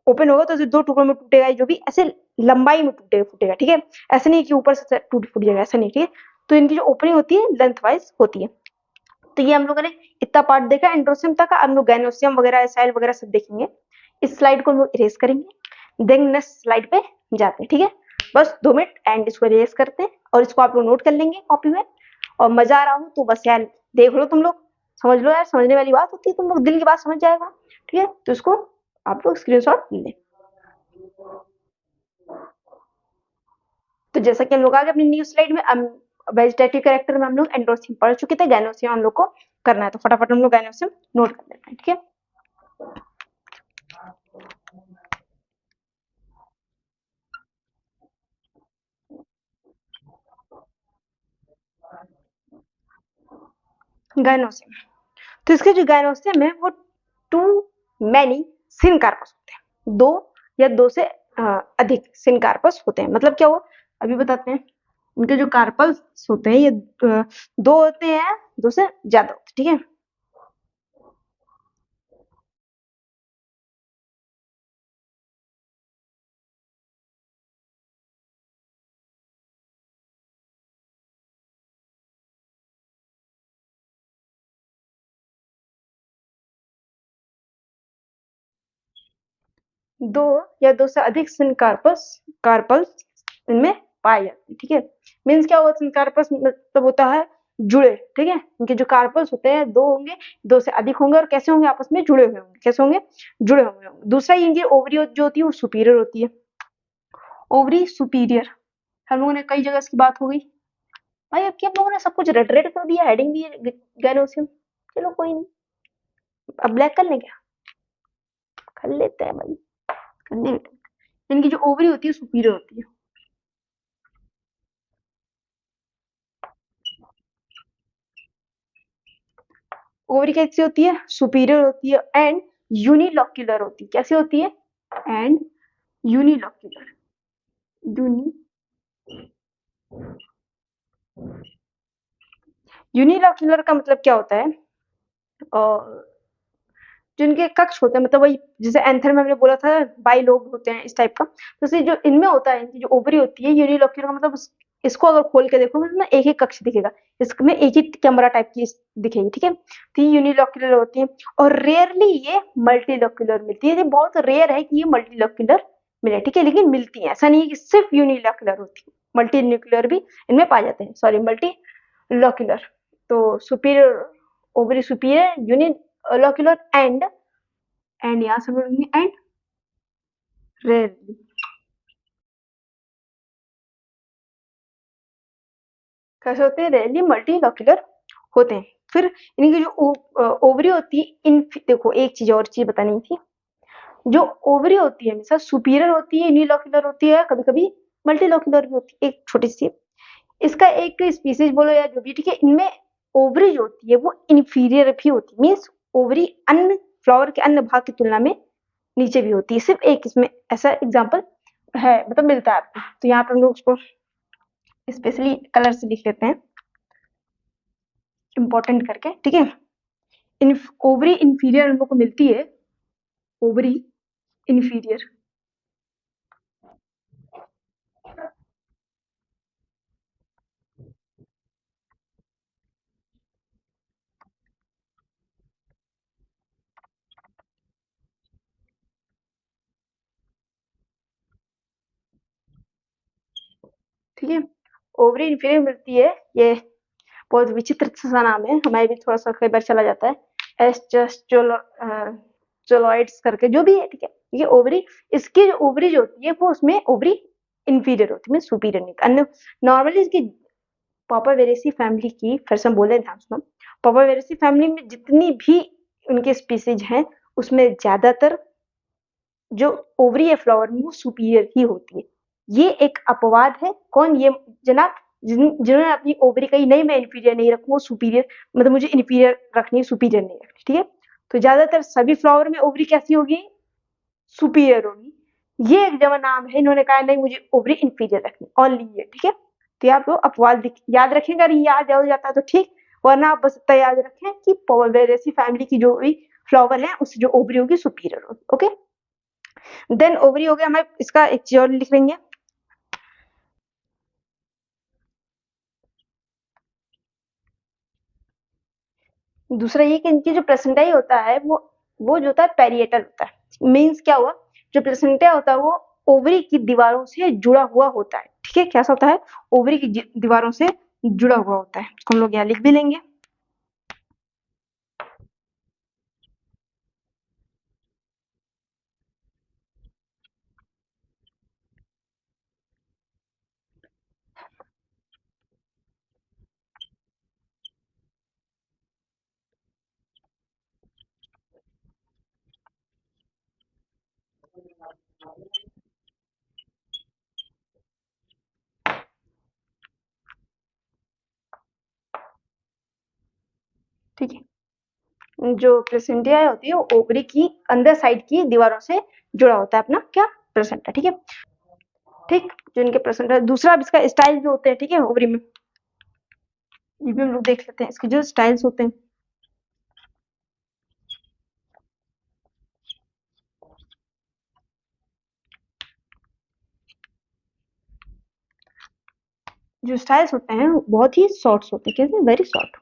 ओपन होगा तो 2 टुकड़ों में टूटेगा, जो भी ऐसे लंबाई में टूटेगा फूटेगा, ठीक है? ऐसे नहीं कि ऊपर से टूट फूट जाएगा, ऐसा नहीं, ठीक है? तो इनकी जो ओपनिंग होती है लेंथ वाइज होती है। तो ये हम लोगों ने इतना पार्ट देखा एंड्रोसियम तक का, हम लोग गैनोसियम वगैरह सेल वगैरह सब देखेंगे। इस स्लाइड को हम लोग इरेज करेंगे, देन नेक्स्ट स्लाइड पे जाते हैं, ठीक है? बस 2 मिनट एंड इसको इरेज करते हैं, और इसको आप लोग नोट कर लेंगे कॉपी में। और मजा आ रहा हो तो बस यार देख लो, तुम लोग समझ लो यार, समझने वाली बात होती है, तुम लोग दिल की बात समझ जाएगा, ठीक है? तो इसको आप लोग स्क्रीनशॉट ले। तो जैसा कि हम लोग आगे अपनी न्यू स्लाइड में, वेजिटेटिव कैरेक्टर में हम लोग एंड्रोसियम पढ़ चुके थे, गैनोसियम हम लोग को करना है, तो फटाफट हम लोग गैनोसियम नोट कर लेते हैं, ठीक है? गायनोसियम, तो इसके जो गायनोसियम है वो 2 मैनी सिनकार्पस होते हैं, 2 या 2 से अधिक सिनकार्पस होते हैं। मतलब क्या हुआ, अभी बताते हैं। इनके जो कार्पल्स होते हैं ये 2 होते हैं, 2 से ज्यादा होते हैं, ठीक है? दो या 2 से अधिक सिनकार्पस कार्पल्स इनमें पाए जाते हैं, ठीक है? मीन्स क्या होगा, सिनकार्पस मतलब होता है जुड़े, ठीक है? इनके जो कार्पल्स होते हैं 2 होंगे, 2 से अधिक होंगे, और कैसे होंगे, आपस में जुड़े हुए होंगे। कैसे होंगे, जुड़े हुए होंगे। दूसरा ये ओवरी जो होती है वो सुपीरियर होती है, ओवरी सुपीरियर। हम लोगों ने कई जगह इसकी बात हो गई भाई, अब क्या हम लोगों ने सब कुछ रेड रेड कर दिया, हेडिंग दी गैनोसियम। चलो कोई नहीं, अब ब्लैक कर लें क्या, कर लेते हैं भाई, करने देते हैं। इनकी जो ओवरी होती है सुपीरियर होती है। ओवरी कैसी होती है, सुपीरियर होती है, एंड यूनिलॉक्यूलर होती है। कैसी होती है, एंड यूनिलॉक्यूलर। यूनी यूनिलॉक्यूलर का मतलब क्या होता है, और जो इनके कक्ष होते हैं, मतलब वही जैसे एंथर में हमने बोला था बाई लोब होते हैं इस टाइप का, तो इसे जो इनमें होता है, इनकी जो ओवरी होती है यूनिलॉक्यूलर का मतलब, इसको अगर खोल के देखो ना, एक ही कक्ष दिखेगा, इसमें एक ही कैमरा टाइप की दिखेगी, ठीक है? तो ये यूनिलॉक्यूलर होती है, और रेयरली ये मल्टीलॉक्यूलर मिलती है। ये बहुत रेयर है कि ये मल्टीलॉक्यूलर मिले, ठीक है? लेकिन मिलती है, ऐसा नहीं है कि सिर्फ यूनिलॉक्यूलर होती है, मल्टीन्यूक्लियर भी इनमें पाए जाते हैं, सॉरी मल्टीलॉक्यूलर। तो superior, ovary superior, unilocular, and यहाँ से बोलेंगे एंड रेयरली। कैसे होते हैं, रेयरली मल्टीलॉक्यूलर होते हैं। फिर इनकी जो ओवरी होती है, इन देखो एक चीज और चीज बतानी थी, जो ओवरी होती है हमेशा सुपीरियर होती है, यूनिलॉक्यूलर होती है, कभी कभी मल्टीलॉक्यूलर भी होती है। एक छोटी सी, इसका एक स्पीसीज बोलो या जो भी, ठीक है, इनमें ओवरी जो होती है वो इंफीरियर भी होती है, मीन्स ओवरी अन्य फ्लावर के अन्य भाग की तुलना में नीचे भी होती है। सिर्फ एक इसमें ऐसा एग्जाम्पल है, मतलब मिलता है आपको। तो यहाँ पे हम लोग उसको स्पेशली कलर से लिख लेते हैं इंपॉर्टेंट करके, ठीक है। ओवरी इंफीरियर हम लोग को मिलती है, ओवरी इंफीरियर, ठीक है। ओवरी इंफीरियर मिलती है, ये बहुत विचित्र सा नाम है, हमारे भी थोड़ा सा कई बार चला जाता है, एस्ट्रोचोलॉइड्स करके जो भी है, ठीक है। ये ओवरी, इसकी जो ओवरी जो होती है वो उसमें ओवरी इंफीरियर होती है, सुपीरियर नहीं। अन्य नॉर्मली इसकी पापावेरेसी फैमिली की, फिर से हम बोले ध्यान सुनो, पापावेरेसी फैमिली में जितनी भी उनके स्पीसीज हैं उसमें ज्यादातर जो ओवरी है फ्लावर में वो सुपीरियर ही होती है। ये एक अपवाद है, कौन? ये जनाब जिन्होंने अपनी ओवरी कही नहीं मैं इंफीरियर नहीं रखूँ, वो सुपीरियर, मतलब मुझे इंफीरियर रखनी है, सुपीरियर नहीं रखनी, ठीक है। तो ज्यादातर सभी फ्लावर में ओवरी कैसी होगी? सुपीरियर होगी। ये एक जमा नाम है, इन्होंने कहा नहीं मुझे ओवरी इंफीरियर रखनी, ओनली ये, ठीक है। तो आप लोग अपवाद याद रखेंगे, अगर याद हो जाता है तो ठीक, वरना आप बस इतना याद रखें कि पापावेरेसी फैमिली की जो भी फ्लावर है उससे जो ओवरी होगी सुपीरियर होगी, ओके। देन ओवरी हो गया हमारे, इसका एक चीज और लिख लेंगे, दूसरा ये कि इनकी जो प्लेसेंटाई होता है वो जो होता है पेरिएटल होता है। मीन्स क्या हुआ, जो प्लेसेंटा होता है वो ओवरी की दीवारों से जुड़ा हुआ होता है, ठीक है। कैसा होता है? ओवरी की दीवारों से जुड़ा हुआ होता है, हम लोग यहाँ लिख भी लेंगे। ठीक है, जो प्लेसेंटा होती है वो ओवरी की अंदर साइड की दीवारों से जुड़ा होता है अपना क्या? प्लेसेंटा, ठीक है। ठीक, जो इनके प्लेसेंटा, दूसरा इसका स्टाइल जो होते हैं, ठीक है, ओवरी में, ये भी हम लोग देख लेते हैं इसके जो स्टाइल्स होते हैं। जो स्टाइल्स होते हैं बहुत ही शॉर्ट्स होते हैं, कैसे? वेरी शॉर्ट,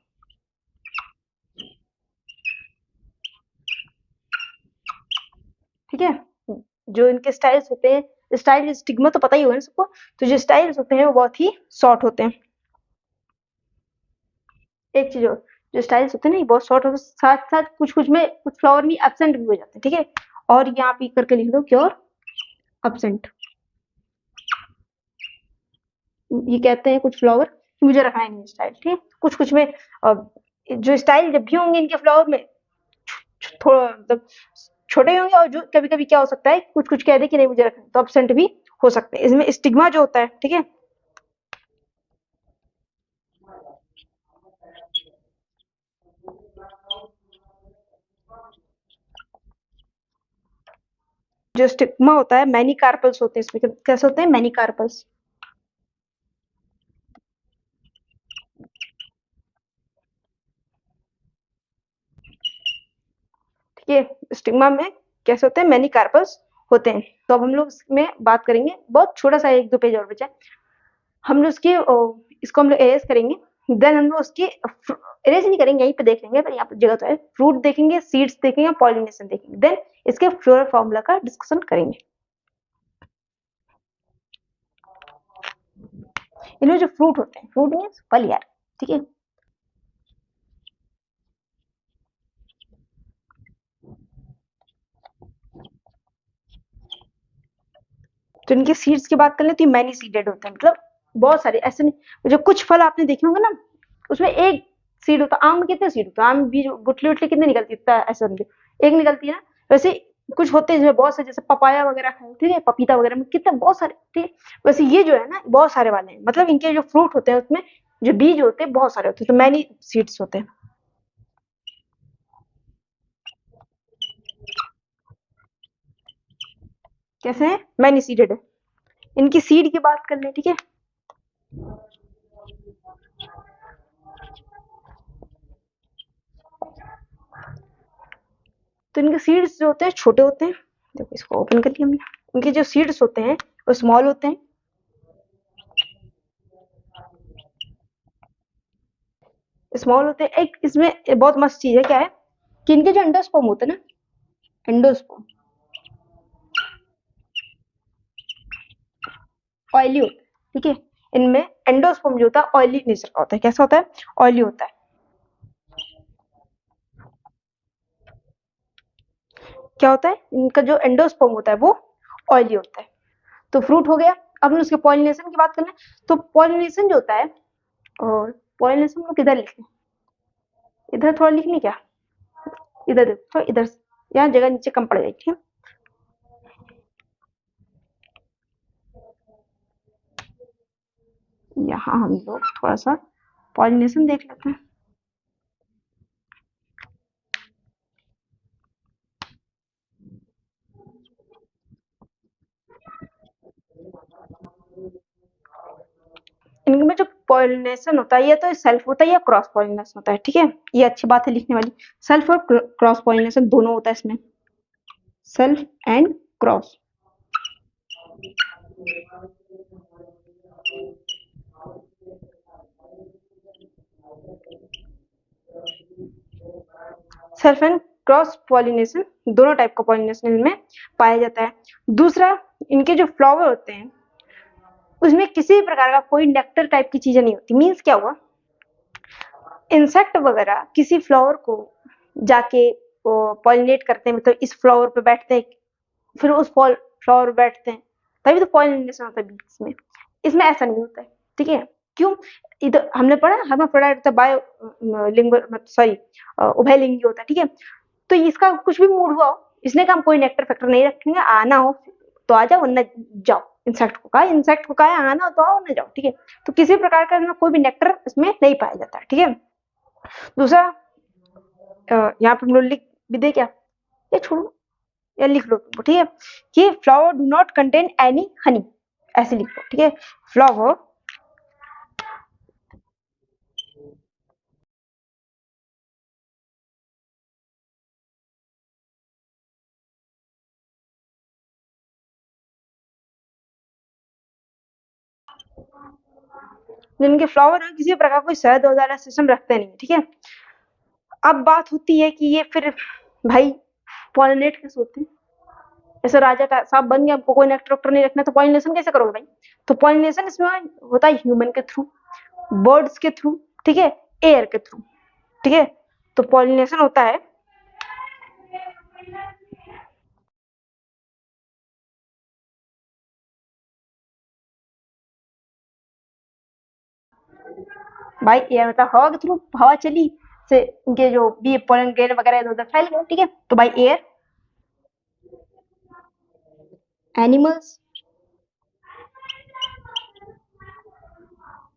ठीक है। जो इनके स्टाइल्स होते हैं, स्टाइल स्टिग्मा तो पता ही होगा ना सबको, तो जो स्टाइल्स होते हैं वो बहुत ही शॉर्ट होते हैं। एक चीज और, जो स्टाइल्स होते हैं ना ये बहुत शॉर्ट होते हैं, साथ साथ कुछ कुछ में, कुछ फ्लावर में एब्सेंट भी हो जाते हैं, ठीक है। और यहाँ पे करके लिख दो क्योर एब्सेंट, ये कहते हैं कुछ फ्लावर कि मुझे रखना ही नहीं स्टाइल, ठीक है। कुछ कुछ में जो स्टाइल जब भी होंगे इनके फ्लावर में थोड़ा मतलब छोटे होंगे, और जो कभी कभी क्या हो सकता है कुछ कुछ कह दे कि नहीं मुझे रखना, तो एब्सेंट भी हो सकते हैं। इसमें स्टिग्मा जो होता है, ठीक है, जो स्टिग्मा होता है मैनी कार्पल्स होते हैं इसमें, कैसे होते हैं? मैनी कार्पल्स, ठीक है। स्टिग्मा में कैसे होते हैं? मैनी कार्पल्स होते हैं। तो अब हम लोग इसमें बात करेंगे, बहुत छोटा सा एक दो पेज और बचा है, हम लोग इसकी इसको हम लोग एरेज करेंगे। देन हम लोग उसकी एरेज नहीं करेंगे, यहीं पे देख लेंगे, पर यहाँ पर जगह तो है, फ्रूट देखेंगे, सीड्स देखेंगे, पॉलिनेशन देखेंगे, देन इसके फ्लोरल फॉर्मूला का डिस्कशन करेंगे। इनमें जो फ्रूट होते हैं, फ्रूट मीन्स फल यार, ठीक है। तो इनके सीड्स की बात कर ले तो मैनी सीडेड होते हैं, मतलब बहुत सारे ऐसे नहीं, जो कुछ फल आपने देखे होंगे ना उसमें एक सीड होता है। आम में कितने सीड होते हैं? आम बीज गुठली उठली कितनी निकलती है? ऐसा समझो एक निकलती है ना, वैसे कुछ होते हैं जो बहुत से, जैसे पपाया वगैरह खाए, ठीक है, पपीता वगैरह में कितने बहुत सारे, ठीक है। वैसे ये जो है ना बहुत सारे वाले हैं, मतलब इनके जो फ्रूट होते हैं उसमें जो बीज होते हैं बहुत सारे होते हैं, तो मैनी सीड्स होते हैं। कैसे हैं? मैनी सीडेड है। इनकी सीड की बात कर लें, ठीक है। तो इनके सीड्स जो होते हैं छोटे होते हैं। देखो इसको ओपन कर लिया हमने। इनके जो सीड्स होते हैं वो स्मॉल होते हैं। स्मॉल होते हैं। एक इसमें बहुत मस्त चीज है, क्या है कि इनके जो एंडोस्पर्म होते हैं ना, एंडोस्पर्म ऑयली होता है, ठीक है। इनमें एंडोस्पर्म जो होता है ऑयली नेचर का होता है। कैसा होता है? ऑयली होता है। क्या होता है? इनका जो एंडोस्पर्म होता है वो ऑयली होता है। तो फ्रूट हो गया। अब हम उसके पॉलिनेशन की बात कर लें। तो पॉलिनेशन जो होता है, और पॉलिनेशन लोग किधर लिखें? इधर थोड़ा लिखनी क्या? इधर देखो, तो इधर यहाँ जगह नीचे कम पड़ जाएगी, ठीक है। यहाँ हम लोग थोड़ा सा पॉलिनेशन देख लेते हैं। इनमें जो पॉलिनेशन होता है, ये तो सेल्फ होता है या क्रॉस पॉलिनेशन होता है, ठीक है। ये अच्छी बात है लिखने वाली। सेल्फ और क्रॉस पॉलिनेशन दोनों होता है इसमें। Self and cross. Self and cross pollination दोनों टाइप का पॉलिनेशन इनमें पाया जाता है। दूसरा, इनके जो फ्लावर होते हैं उसमें किसी भी प्रकार का कोई नेक्टर टाइप की चीजें नहीं होती। मीन्स क्या हुआ? इंसेक्ट वगैरह किसी फ्लावर को जाके पॉलिनेट करते हैं, मतलब इस फ्लावर पे बैठते हैं, फिर उस फ्लावर पे बैठते हैं, तभी तो पॉलिनेशन होता है बीच में। इसमें ऐसा नहीं होता है, ठीक है। क्यों? इधर हमने पढ़ा हर्माफ्रोडाइट होता है, बायो लिंग सॉरी उभयलिंगी होता है, ठीक है। तो इसका कुछ भी मूड हुआ हो, इसने कहा हम कोई नेक्टर फैक्टर नहीं रखेंगे, आना हो तो आ जाओ वरना जाओ। इंसेक्ट को कहा आना हो तो आओ ना जाओ, ठीक है। तो किसी प्रकार का कोई भी नेक्टर इसमें नहीं पाया जाता है, ठीक है। दूसरा, यहाँ पे हम लोग लिख भी दे क्या, ये छोड़ो या लिख लो तुमको, ठीक है, कि flower do not contain any Honey, ऐसे लिख लो, ठीक है। फ्लावर जिनके फ्लावर है किसी प्रकार कोई शहद वगैरह सिस्टम रखते नहीं, ठीक है। अब बात होती है कि ये फिर भाई पॉलिनेट कैसे होते हैं? ऐसे राजा साहब बन गया, आपको कोई नेक्टर वेक्टर नहीं रखना, तो पॉलिनेशन कैसे करोगे भाई? तो पॉलिनेशन इसमें होता है ह्यूमन के थ्रू, बर्ड्स के थ्रू, ठीक है, एयर के थ्रू, ठीक है। तो पॉलिनेशन होता है भाई एयर, मतलब हवा के थ्रू, हवा चली से इनके जो भी पोलन ग्रेन वगैरह इधर उधर फैल गए, ठीक है। तो भाई एयर, एनिमल्स,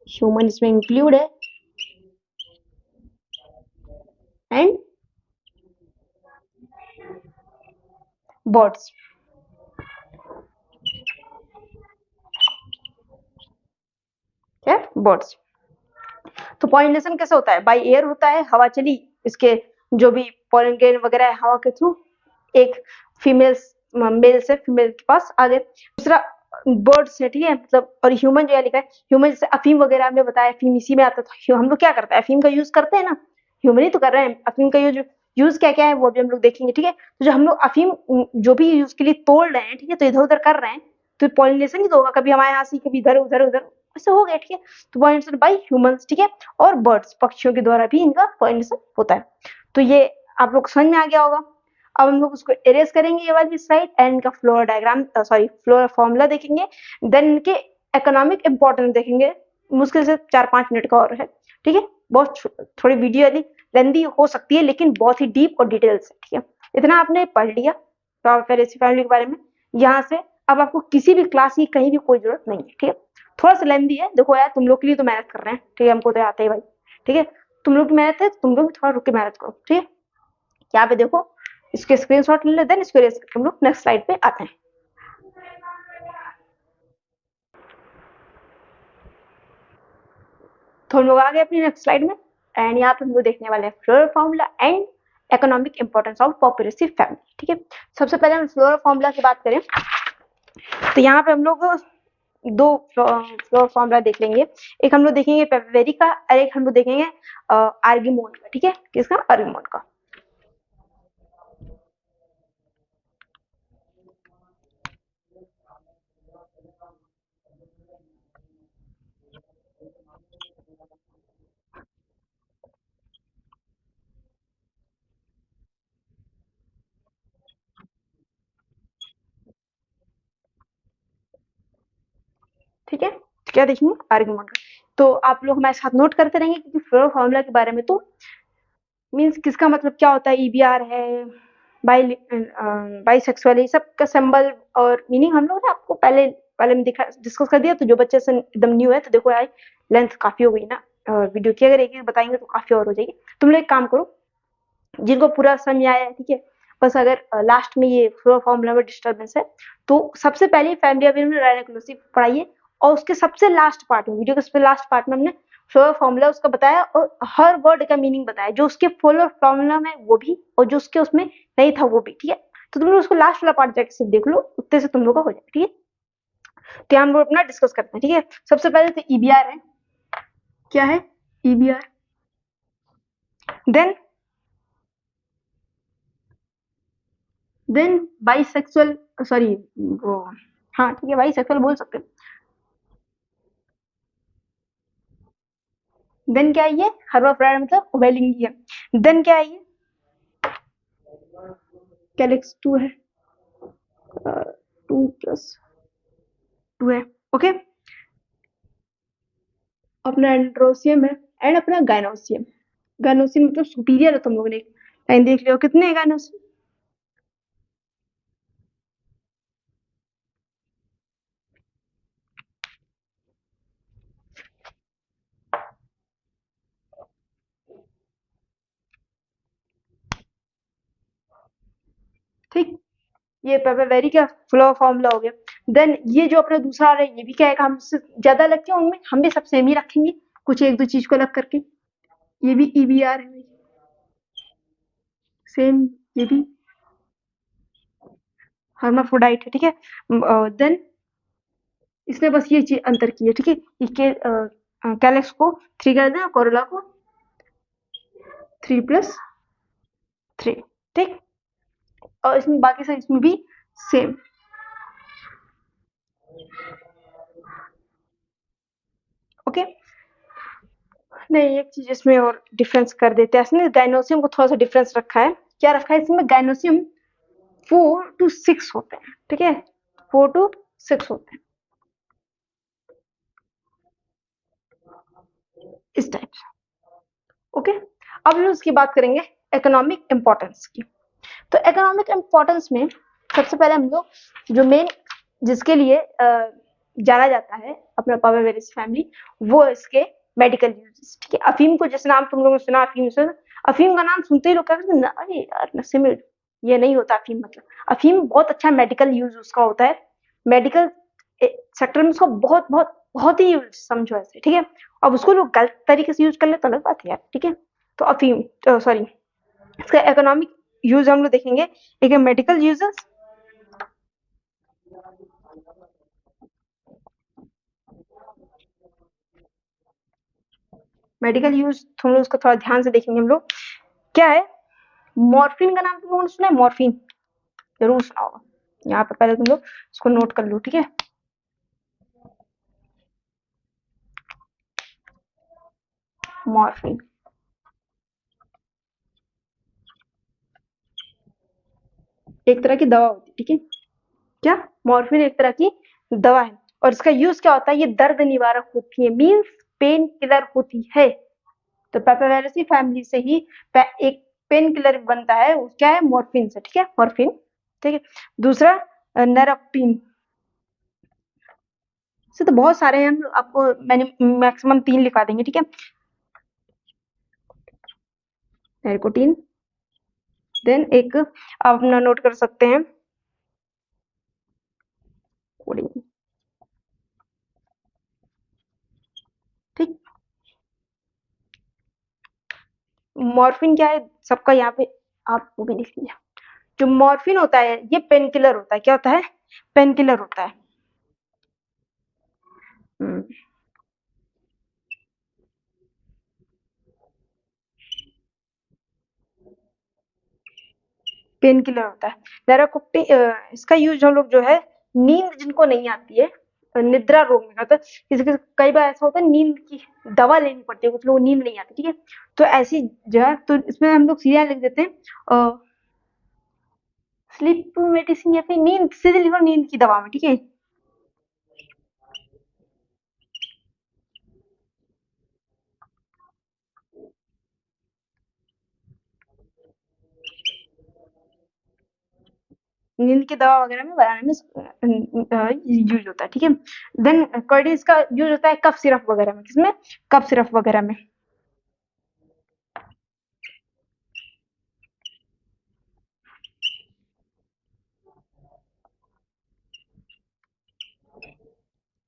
ह्यूमन इसमें इंक्लूड है, एंड बर्ड्स। क्या? बर्ड्स। तो पॉलिनेशन कैसे होता है? बाय एयर होता है, हवा चली, इसके जो भी पोलन ग्रेन वगैरह है हवा के थ्रू एक फीमेल मेल से फीमेल के पास आ गए। दूसरा बर्ड से, ठीक है, मतलब। और ह्यूमन जो है लिखा है, ह्यूमन जैसे अफीम वगैरह हमने बताया, अफीम इसी में आता था। हम लोग क्या करते हैं? अफीम का यूज करते हैं ना, ह्यूमन ही तो कर रहे हैं। अफीम का यूज क्या क्या है वो भी हम लोग देखेंगे, ठीक है। तो जो हम लोग अफीम जो भी यूज के लिए तोड़ रहे हैं, ठीक है, तो इधर उधर कर रहे हैं, तो पॉलिनेशन ही तो होगा, कभी हमारे यहाँ से कभी इधर उधर उधर, ऐसे हो गया, ठीक है। तो पॉलिनेशन बाय ह्यूमंस, ठीक है। और बर्ड्स, पक्षियों के द्वारा भी इनका पॉलिनेशन होता है। तो ये आप लोग समझ में आ गया होगा। अब हम लोग उसको इरेज करेंगे, ये वाली स्लाइड, एंड इनका flora diagram sorry flora formula देखेंगे, देन इनके इकोनॉमिक इंपॉर्टेंस देखेंगे। मुश्किल से 4-5 मिनट का और है, ठीक है। बहुत थोड़ी वीडियो लेंदी हो सकती है, लेकिन बहुत ही डीप और डिटेल से, ठीक है। इतना आपने पढ़ लिया। पापावेरेसी फैमिली के बारे में। यहाँ से अब आपको किसी भी क्लास की कहीं भी कोई जरूरत नहीं है, ठीक है। थोड़ा सा लेंदी है, देखो यार तुम लोग के लिए तो मेहनत कर रहे हैं, ठीक है, हमको तो आता है भाई, ठीक है, तुम लोग की मेहनत है, तुम लोग थोड़ा रुक के मेहनत करो, ठीक है। यहाँ पे देखो, इसके स्क्रीनशॉट ले ले, देन इसको रेस करके हम लोग नेक्स्ट स्लाइड पे आते हैं। तो हम लोग आ गए अपनी नेक्स्ट स्लाइड में, एंड यहाँ पे हम लोग देखने वाले हैं floral formula and economic importance of पॉपुलेसिव फैमिली, ठीक है। सबसे पहले हम फ्लोरल फॉर्मूला की बात करें तो यहाँ पे हम लोग दो फ्लोरल फॉर्मूला देख लेंगे। एक हम लोग देखेंगे पेपेवेरी का और एक हम लोग देखेंगे आर्गीमोन का, ठीक है, किसका, आर्गीमोन का। ठीक है, क्या देखेंगे, आर्गीमोन का। तो आप लोग हमारे साथ नोट करते रहेंगे, क्योंकि फ्लोरल फॉर्मूला के बारे में तो मीन्स किसका मतलब क्या होता है, ईबीआर है, बाइसेक्सुअल, ये सब का सिंबल और मीनिंग हम लोग ने आपको पहले पहले में डिस्कस कर दिया। तो जो बच्चे से एकदम न्यू है तो देखो यार लेंथ काफी हो गई ना, वीडियो की अगर एक एक बताएंगे तो काफी और हो जाएगी। तुम लोग एक काम करो, जिनको पूरा समझ आया है, ठीक है, बस अगर लास्ट में ये फ्लोरल फॉर्मूला में डिस्टर्बेंस है तो सबसे पहले फैमिली ऑफ राइनोक्लोसिव पढ़ाइए, और उसके सबसे लास्ट पार्ट में, वीडियो के सबसे लास्ट पार्ट में हमने फ्लोरल फॉर्मूला उसका बताया और हर वर्ड का मीनिंग बताया, जो उसके फ्लोरल फॉर्मूला में वो भी और जो उसके उसमें नहीं था वो भी, ठीक है। तो तुम लोग उसको लास्ट वाला पार्ट जाके सिर्फ देख लो, उतने से तुम लोग का हो जाए, ठीक है। तो हम लोग अपना डिस्कस करते हैं, ठीक है। सबसे पहले तो ईबीआर है, क्या है ईबीआर, देन बाइसेक्सुअल, सॉरी वो, हाँ ठीक है बाइसेक्सुअल बोल सकते हैं। देन क्या है ये, हर्माफ्रोडाइट मतलब उभयलिंगी है। देन क्या है ये, कैलिक्स 2 है, 2+2 है, ओके। अपना एंड्रोसियम है एंड अपना गाइनोसियम। गाइनोसियम मतलब सुपीरियर है, तुम लोगों ने लाइन देख लियो, कितने है गाइनोसियम, ठीक। ये पेपेवेरी का फ्लो फॉर्मूला हो गया। देन ये जो अपना दूसरा आ रहा है ये भी क्या है, हम ज्यादा अलग क्यों होंगे, हम भी सब सेम ही रखेंगे, कुछ एक दो चीज को अलग करके। ये भी ईबीआर है सेम, ये भी हर्माफ्रोडाइट है, ठीक है। देन इसने बस ये चीज अंतर की है, ठीक है, इसके कैलेक्स को 3 कर दें, कोरोला को 3+3, ठीक। और इसमें बाकी सब इसमें भी सेम, ओके। नहीं एक चीज इसमें और डिफरेंस कर देते हैं, इसने गाइनोसियम को थोड़ा सा डिफरेंस रखा है। क्या रखा है इसमें, गाइनोसियम 4 to 6 होते हैं, ठीक है, 4 to 6 होते हैं इस टाइप से, ओके। अब हम उसकी बात करेंगे इकोनॉमिक इंपॉर्टेंस की। तो इकोनॉमिक इंपॉर्टेंस में सबसे पहले हम लोग जो मेन जिसके लिए जाना जाता है अपना पापावेरेसी फैमिली, वो इसके मेडिकल यूजेस, ठीक है। अफीम को जैसे नाम तुम लोगों ने सुना, अफीम से, अफीम का नाम सुनते ही लोग कहते हैं अरे यार नशे में, ये नहीं होता अफीम, मतलब अफीम बहुत अच्छा मेडिकल यूज उसका होता है, मेडिकल सेक्टर में उसका बहुत बहुत बहुत ही यूज समझो ऐसे, ठीक है। अब उसको लोग गलत तरीके से यूज कर ले तो अलग बात है यार, ठीक है। तो अफीम, सॉरी, इसका इकोनॉमिक यूज हम लोग देखेंगे, एक है मेडिकल यूजेस, मेडिकल यूज हम लोग उसको थोड़ा ध्यान से देखेंगे हम लोग, क्या है, मॉर्फिन का नाम तुम लोगों ने सुना है, मॉर्फिन जरूर सुना होगा, यहाँ पे पहले तुम लोग इसको नोट कर लो, ठीक है। मॉर्फिन एक तरह की दवा होती है, ठीक है, क्या, मॉर्फिन एक तरह की दवा है, और इसका यूज क्या होता है, ये दर्द निवारक होती है, मीन्स पेन किलर होती है। तो पेपावेरेसी फैमिली से ही एक पेन किलर बनता है, क्या है, मॉर्फिन से, ठीक है, मॉर्फिन। ठीक है। दूसरा नेरोक्टिन से तो बहुत सारे हैं, हम आपको मैंने मैक्सिमम 3 लिखा देंगे, ठीक है। निकोटीन, देन एक आप अपना नोट कर सकते हैं कोडिन, ठीक। मॉर्फिन क्या है सबका यहाँ पे आप वो भी लिख लीजिए। जो मॉर्फिन होता है ये पेन किलर होता है। क्या होता है? पेन किलर होता है। पेन किलर होता है। लेराकोप्टी इसका यूज हम लोग जो है नींद जिनको नहीं आती है, निद्रा रोग में होता है। किसी कई बार ऐसा होता है नींद की दवा लेनी पड़ती है, कुछ लोग नींद नहीं आती, ठीक है। तो ऐसी जो है तो इसमें हम लोग सीधा लिख देते हैं स्लीप मेडिसिन या फिर नींद, सीधे लिखो नींद की दवा में, ठीक है। नींद की दवा वगैरह में बनाने में यूज होता है, ठीक है। देन कर्डिस का यूज होता है कफ सिरप वगैरह में। किसमें? कफ सिरप वगैरह में।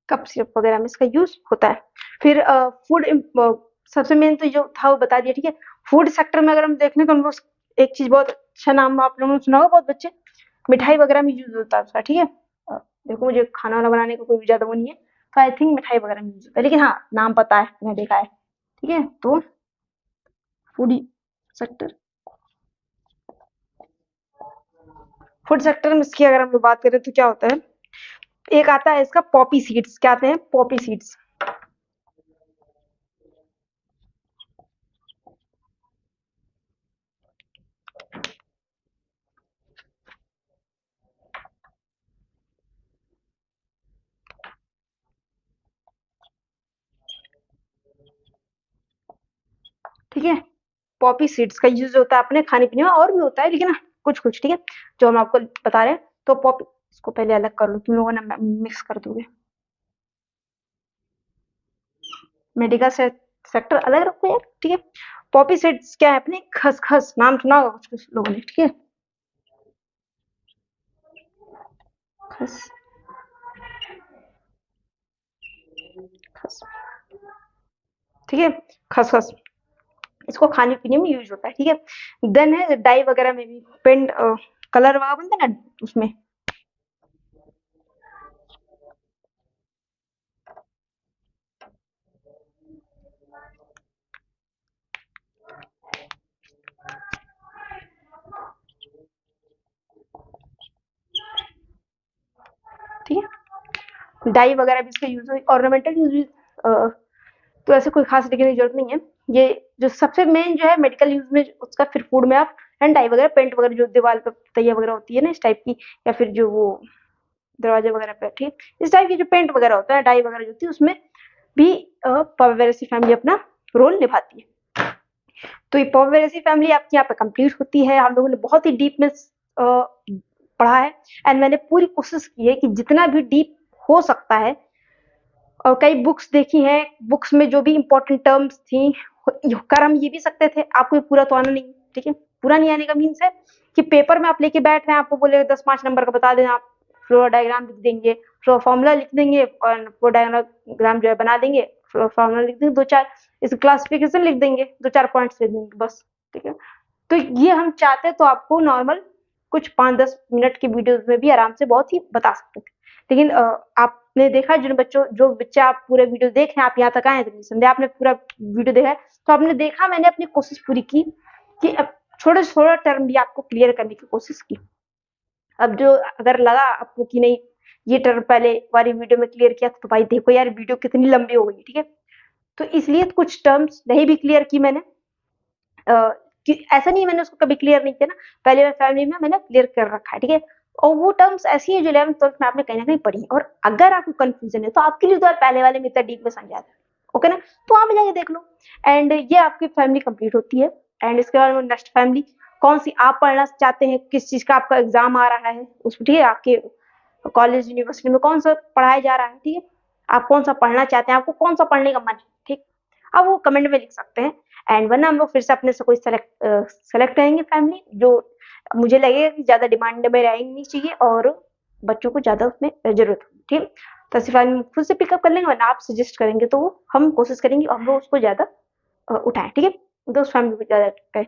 कप सिरप वगैरह में इसका यूज होता है। फिर फूड सबसे मेन तो जो था वो बता दिया, ठीक है। फूड सेक्टर में अगर हम देखें तो हम लोग एक चीज बहुत अच्छा नाम आप लोगों ने सुना होगा बहुत बच्चे, मिठाई वगैरह में यूज होता है उसका, ठीक है। देखो मुझे खाना वाना बनाने का कोई ज्यादा वो नहीं है, तो आई थिंक मिठाई वगैरह में यूज होता है, लेकिन हाँ नाम पता है, मैंने देखा है, ठीक है। तो फूड सेक्टर, फूड सेक्टर में इसकी अगर हम लोग बात करें तो क्या होता है, एक आता है इसका पॉपी सीड्स। क्या आते हैं? Poppy seeds. ठीक है। पॉपी सीड्स का यूज होता है अपने खाने पीने में, और भी होता है लेकिन कुछ कुछ, ठीक है, जो हम आपको बता रहे हैं। तो पॉपी, इसको पहले अलग कर लो, तुम लोगों ने मिक्स कर दोगे। मेडिकल सेक्टर अलग रखो यार, ठीक है। पॉपी सीड्स क्या है अपने? खसखस, नाम सुना होगा कुछ कुछ लोगों ने, ठीक है। खस खस, ठीक है। खसखस, इसको खाने पीने में यूज होता है, ठीक है। देन है डाई वगैरह में भी, पेंट कलर वगैरह बनते हैं ना उसमें। ठीक है। डाई वगैरह भी इसका यूज, ऑर्नामेंटल यूज तो ऐसे कोई खास लिखने की जरूरत नहीं है। ये जो सबसे मेन जो है मेडिकल यूज में उसका, फिर फूड में आप एंड डाई वगैरह, पेंट वगैरह जो दीवार पर तैया वगैरह होती है ना इस टाइप की, या फिर जो वो दरवाजे वगैरह पे, ठीक, इस टाइप की जो पेंट वगैरह होता है, डाई वगैरह जो होती है, उसमें भी पवेरेसी फैमिली अपना रोल निभाती है। तो ये पवेरेसी फैमिली आपकी यहाँ पे कंप्लीट होती है। हम लोगों ने बहुत ही डीप में पढ़ा है, एंड मैंने पूरी कोशिश की है कि जितना भी डीप हो सकता है, और कई बुक्स देखी हैं, बुक्स में जो भी इंपॉर्टेंट टर्म्स थी कर हम ये भी सकते थे, आपको पूरा तो आना नहीं, ठीक है। पूरा नहीं आने का मीन्स है कि पेपर में आप लेके बैठ रहे हैं, आपको बोले 10-5 नंबर का बता दें, आप फ्लो डायग्राम लिख देंगे, फ्लो फॉर्मूला लिख देंगे, और फ्लो डायग्राम जो है बना देंगे, फ्लो फॉर्मूला लिख देंगे, 2-4 इस क्लासिफिकेशन लिख देंगे, 2-4 पॉइंट्स लिख देंगे बस, ठीक है। तो ये हम चाहते तो आपको नॉर्मल कुछ 5-10 मिनट की वीडियोस में भी आराम से बहुत ही बता सकते थे, लेकिन आपने देखा जिन बच्चों, जो बच्चे आप पूरे वीडियो देख रहे हैं, आप यहाँ तक आए हैं तो संदेह आपने पूरा वीडियो देखा है, तो आपने देखा मैंने अपनी कोशिश पूरी की कि अब छोटे छोटे टर्म भी आपको क्लियर करने की कोशिश की। अब जो अगर लगा आपको कि नहीं ये टर्म पहले वाली वीडियो में क्लियर किया तो भाई देखो यार वीडियो कितनी लंबी हो गई, ठीक है। तो इसलिए कुछ टर्म्स नहीं भी क्लियर की मैंने, कि ऐसा नहीं मैंने उसको कभी क्लियर नहीं किया ना, पहले मैं फैमिली में मैंने क्लियर कर रखा है, ठीक है। और वो टर्म्स ऐसी है जो 11th-12th में आपने कहीं ना कहीं पढ़ी है, और अगर आपको कंफ्यूजन है तो आपके लिए तो यार पहले वाले में इतना डीप में समझा था, ओके ना, तो वहां पे जाके देख लो। एंड ये आपकी फैमिली कंप्लीट होती है, एंड इसके बाद नेक्स्ट फैमिली कौन सी आप पढ़ना चाहते हैं, किस चीज का आपका एग्जाम आ रहा है उसमें, ठीक है, आपके कॉलेज यूनिवर्सिटी में कौन सा पढ़ाया जा रहा है, ठीक है, आप कौन सा पढ़ना चाहते हैं, आपको कौन सा पढ़ने का मन है, ठीक, आप वो कमेंट में लिख सकते हैं। एंड वरना हम लोग फिर से अपने से कोई सेलेक्ट करेंगे फैमिली जो मुझे लगेगा कि ज्यादा डिमांड में रहेंगी चाहिए और बच्चों को ज्यादा उसमें जरूरत होगी, ठीक। तो सिर्फ हम खुद से पिकअप कर लेंगे, वरना आप सजेस्ट करेंगे तो हम कोशिश करेंगे हम लोग उसको ज्यादा उठाएं, ठीक है, तो उस फैमिली को ज्यादा उठाएं।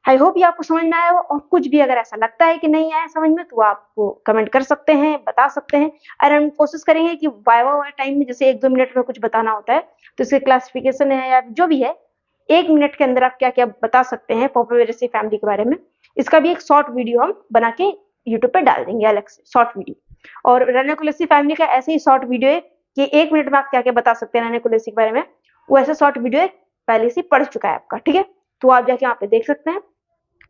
आई होप ये आपको समझ में आया हो, और कुछ भी अगर ऐसा लगता है कि नहीं आया समझ में तो आप कमेंट कर सकते हैं, बता सकते हैं। और हम कोशिश करेंगे कि वाइवा वाले टाइम में जैसे 1-2 मिनट में कुछ बताना होता है तो इसके क्लासिफिकेशन है या जो भी है 1 मिनट के अंदर आप क्या क्या बता सकते हैं पॉपुलर फैमिली के बारे में, इसका भी एक शॉर्ट वीडियो हम बना के यूट्यूब पे डाल देंगे अलग से शॉर्ट वीडियो। और राना कुलसी फैमिली का ऐसे ही शॉर्ट वीडियो है कि 1 मिनट में आप क्या क्या बता सकते हैं राना कुलसी के बारे में, वो ऐसा शॉर्ट वीडियो पहले से पढ़ चुका है आपका, ठीक है, तो आप जाके वहाँ पे देख सकते हैं।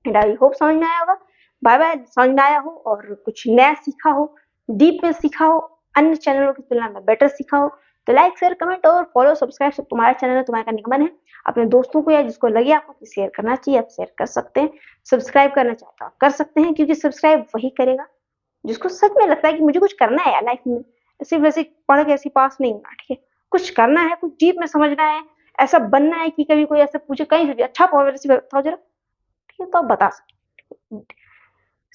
एंड आई होप समझ में आया होगा। बाय बाय, समझ में आया हो और कुछ नया सीखा हो, डीप में सीखा हो, अन्य चैनलों की तुलना में बेटर सीखा हो तो लाइक शेयर कमेंट और फॉलो सब्सक्राइब सब तुम्हारा चैनल है, तुम्हारा करने का मन है। अपने दोस्तों को या जिसको लगे आपको कि शेयर करना चाहिए आप शेयर कर सकते हैं, सब्सक्राइब करना चाहते हो आप कर सकते हैं, क्योंकि सब्सक्राइब वही करेगा जिसको सच में लगता है कि मुझे कुछ करना है यार लाइफ में, सिर्फ वैसे पढ़ के ऐसे पास नहीं होना, ठीक है, कुछ करना है, कुछ डीप में समझना है, ऐसा बनना है कि कभी कोई ऐसा पूछे कहीं से भी अच्छा पॉपुलर बताओ जरा, ठीक है, तो आप बता सकते हैं।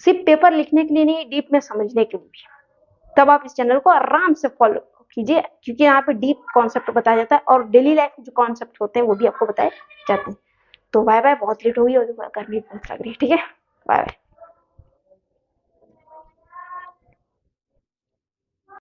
सिर्फ पेपर लिखने के लिए नहीं, डीप में समझने के लिए भी। तब आप इस चैनल को आराम से फॉलो कीजिए, क्योंकि यहाँ पे डीप कॉन्सेप्ट बताया जाता है और डेली लाइफ के जो कॉन्सेप्ट होते हैं वो भी आपको बताए जाते हैं। तो बाय बाय, बहुत लेट हो गई और गर्मी बहुत लग रही है, ठीक है, बाय बाय।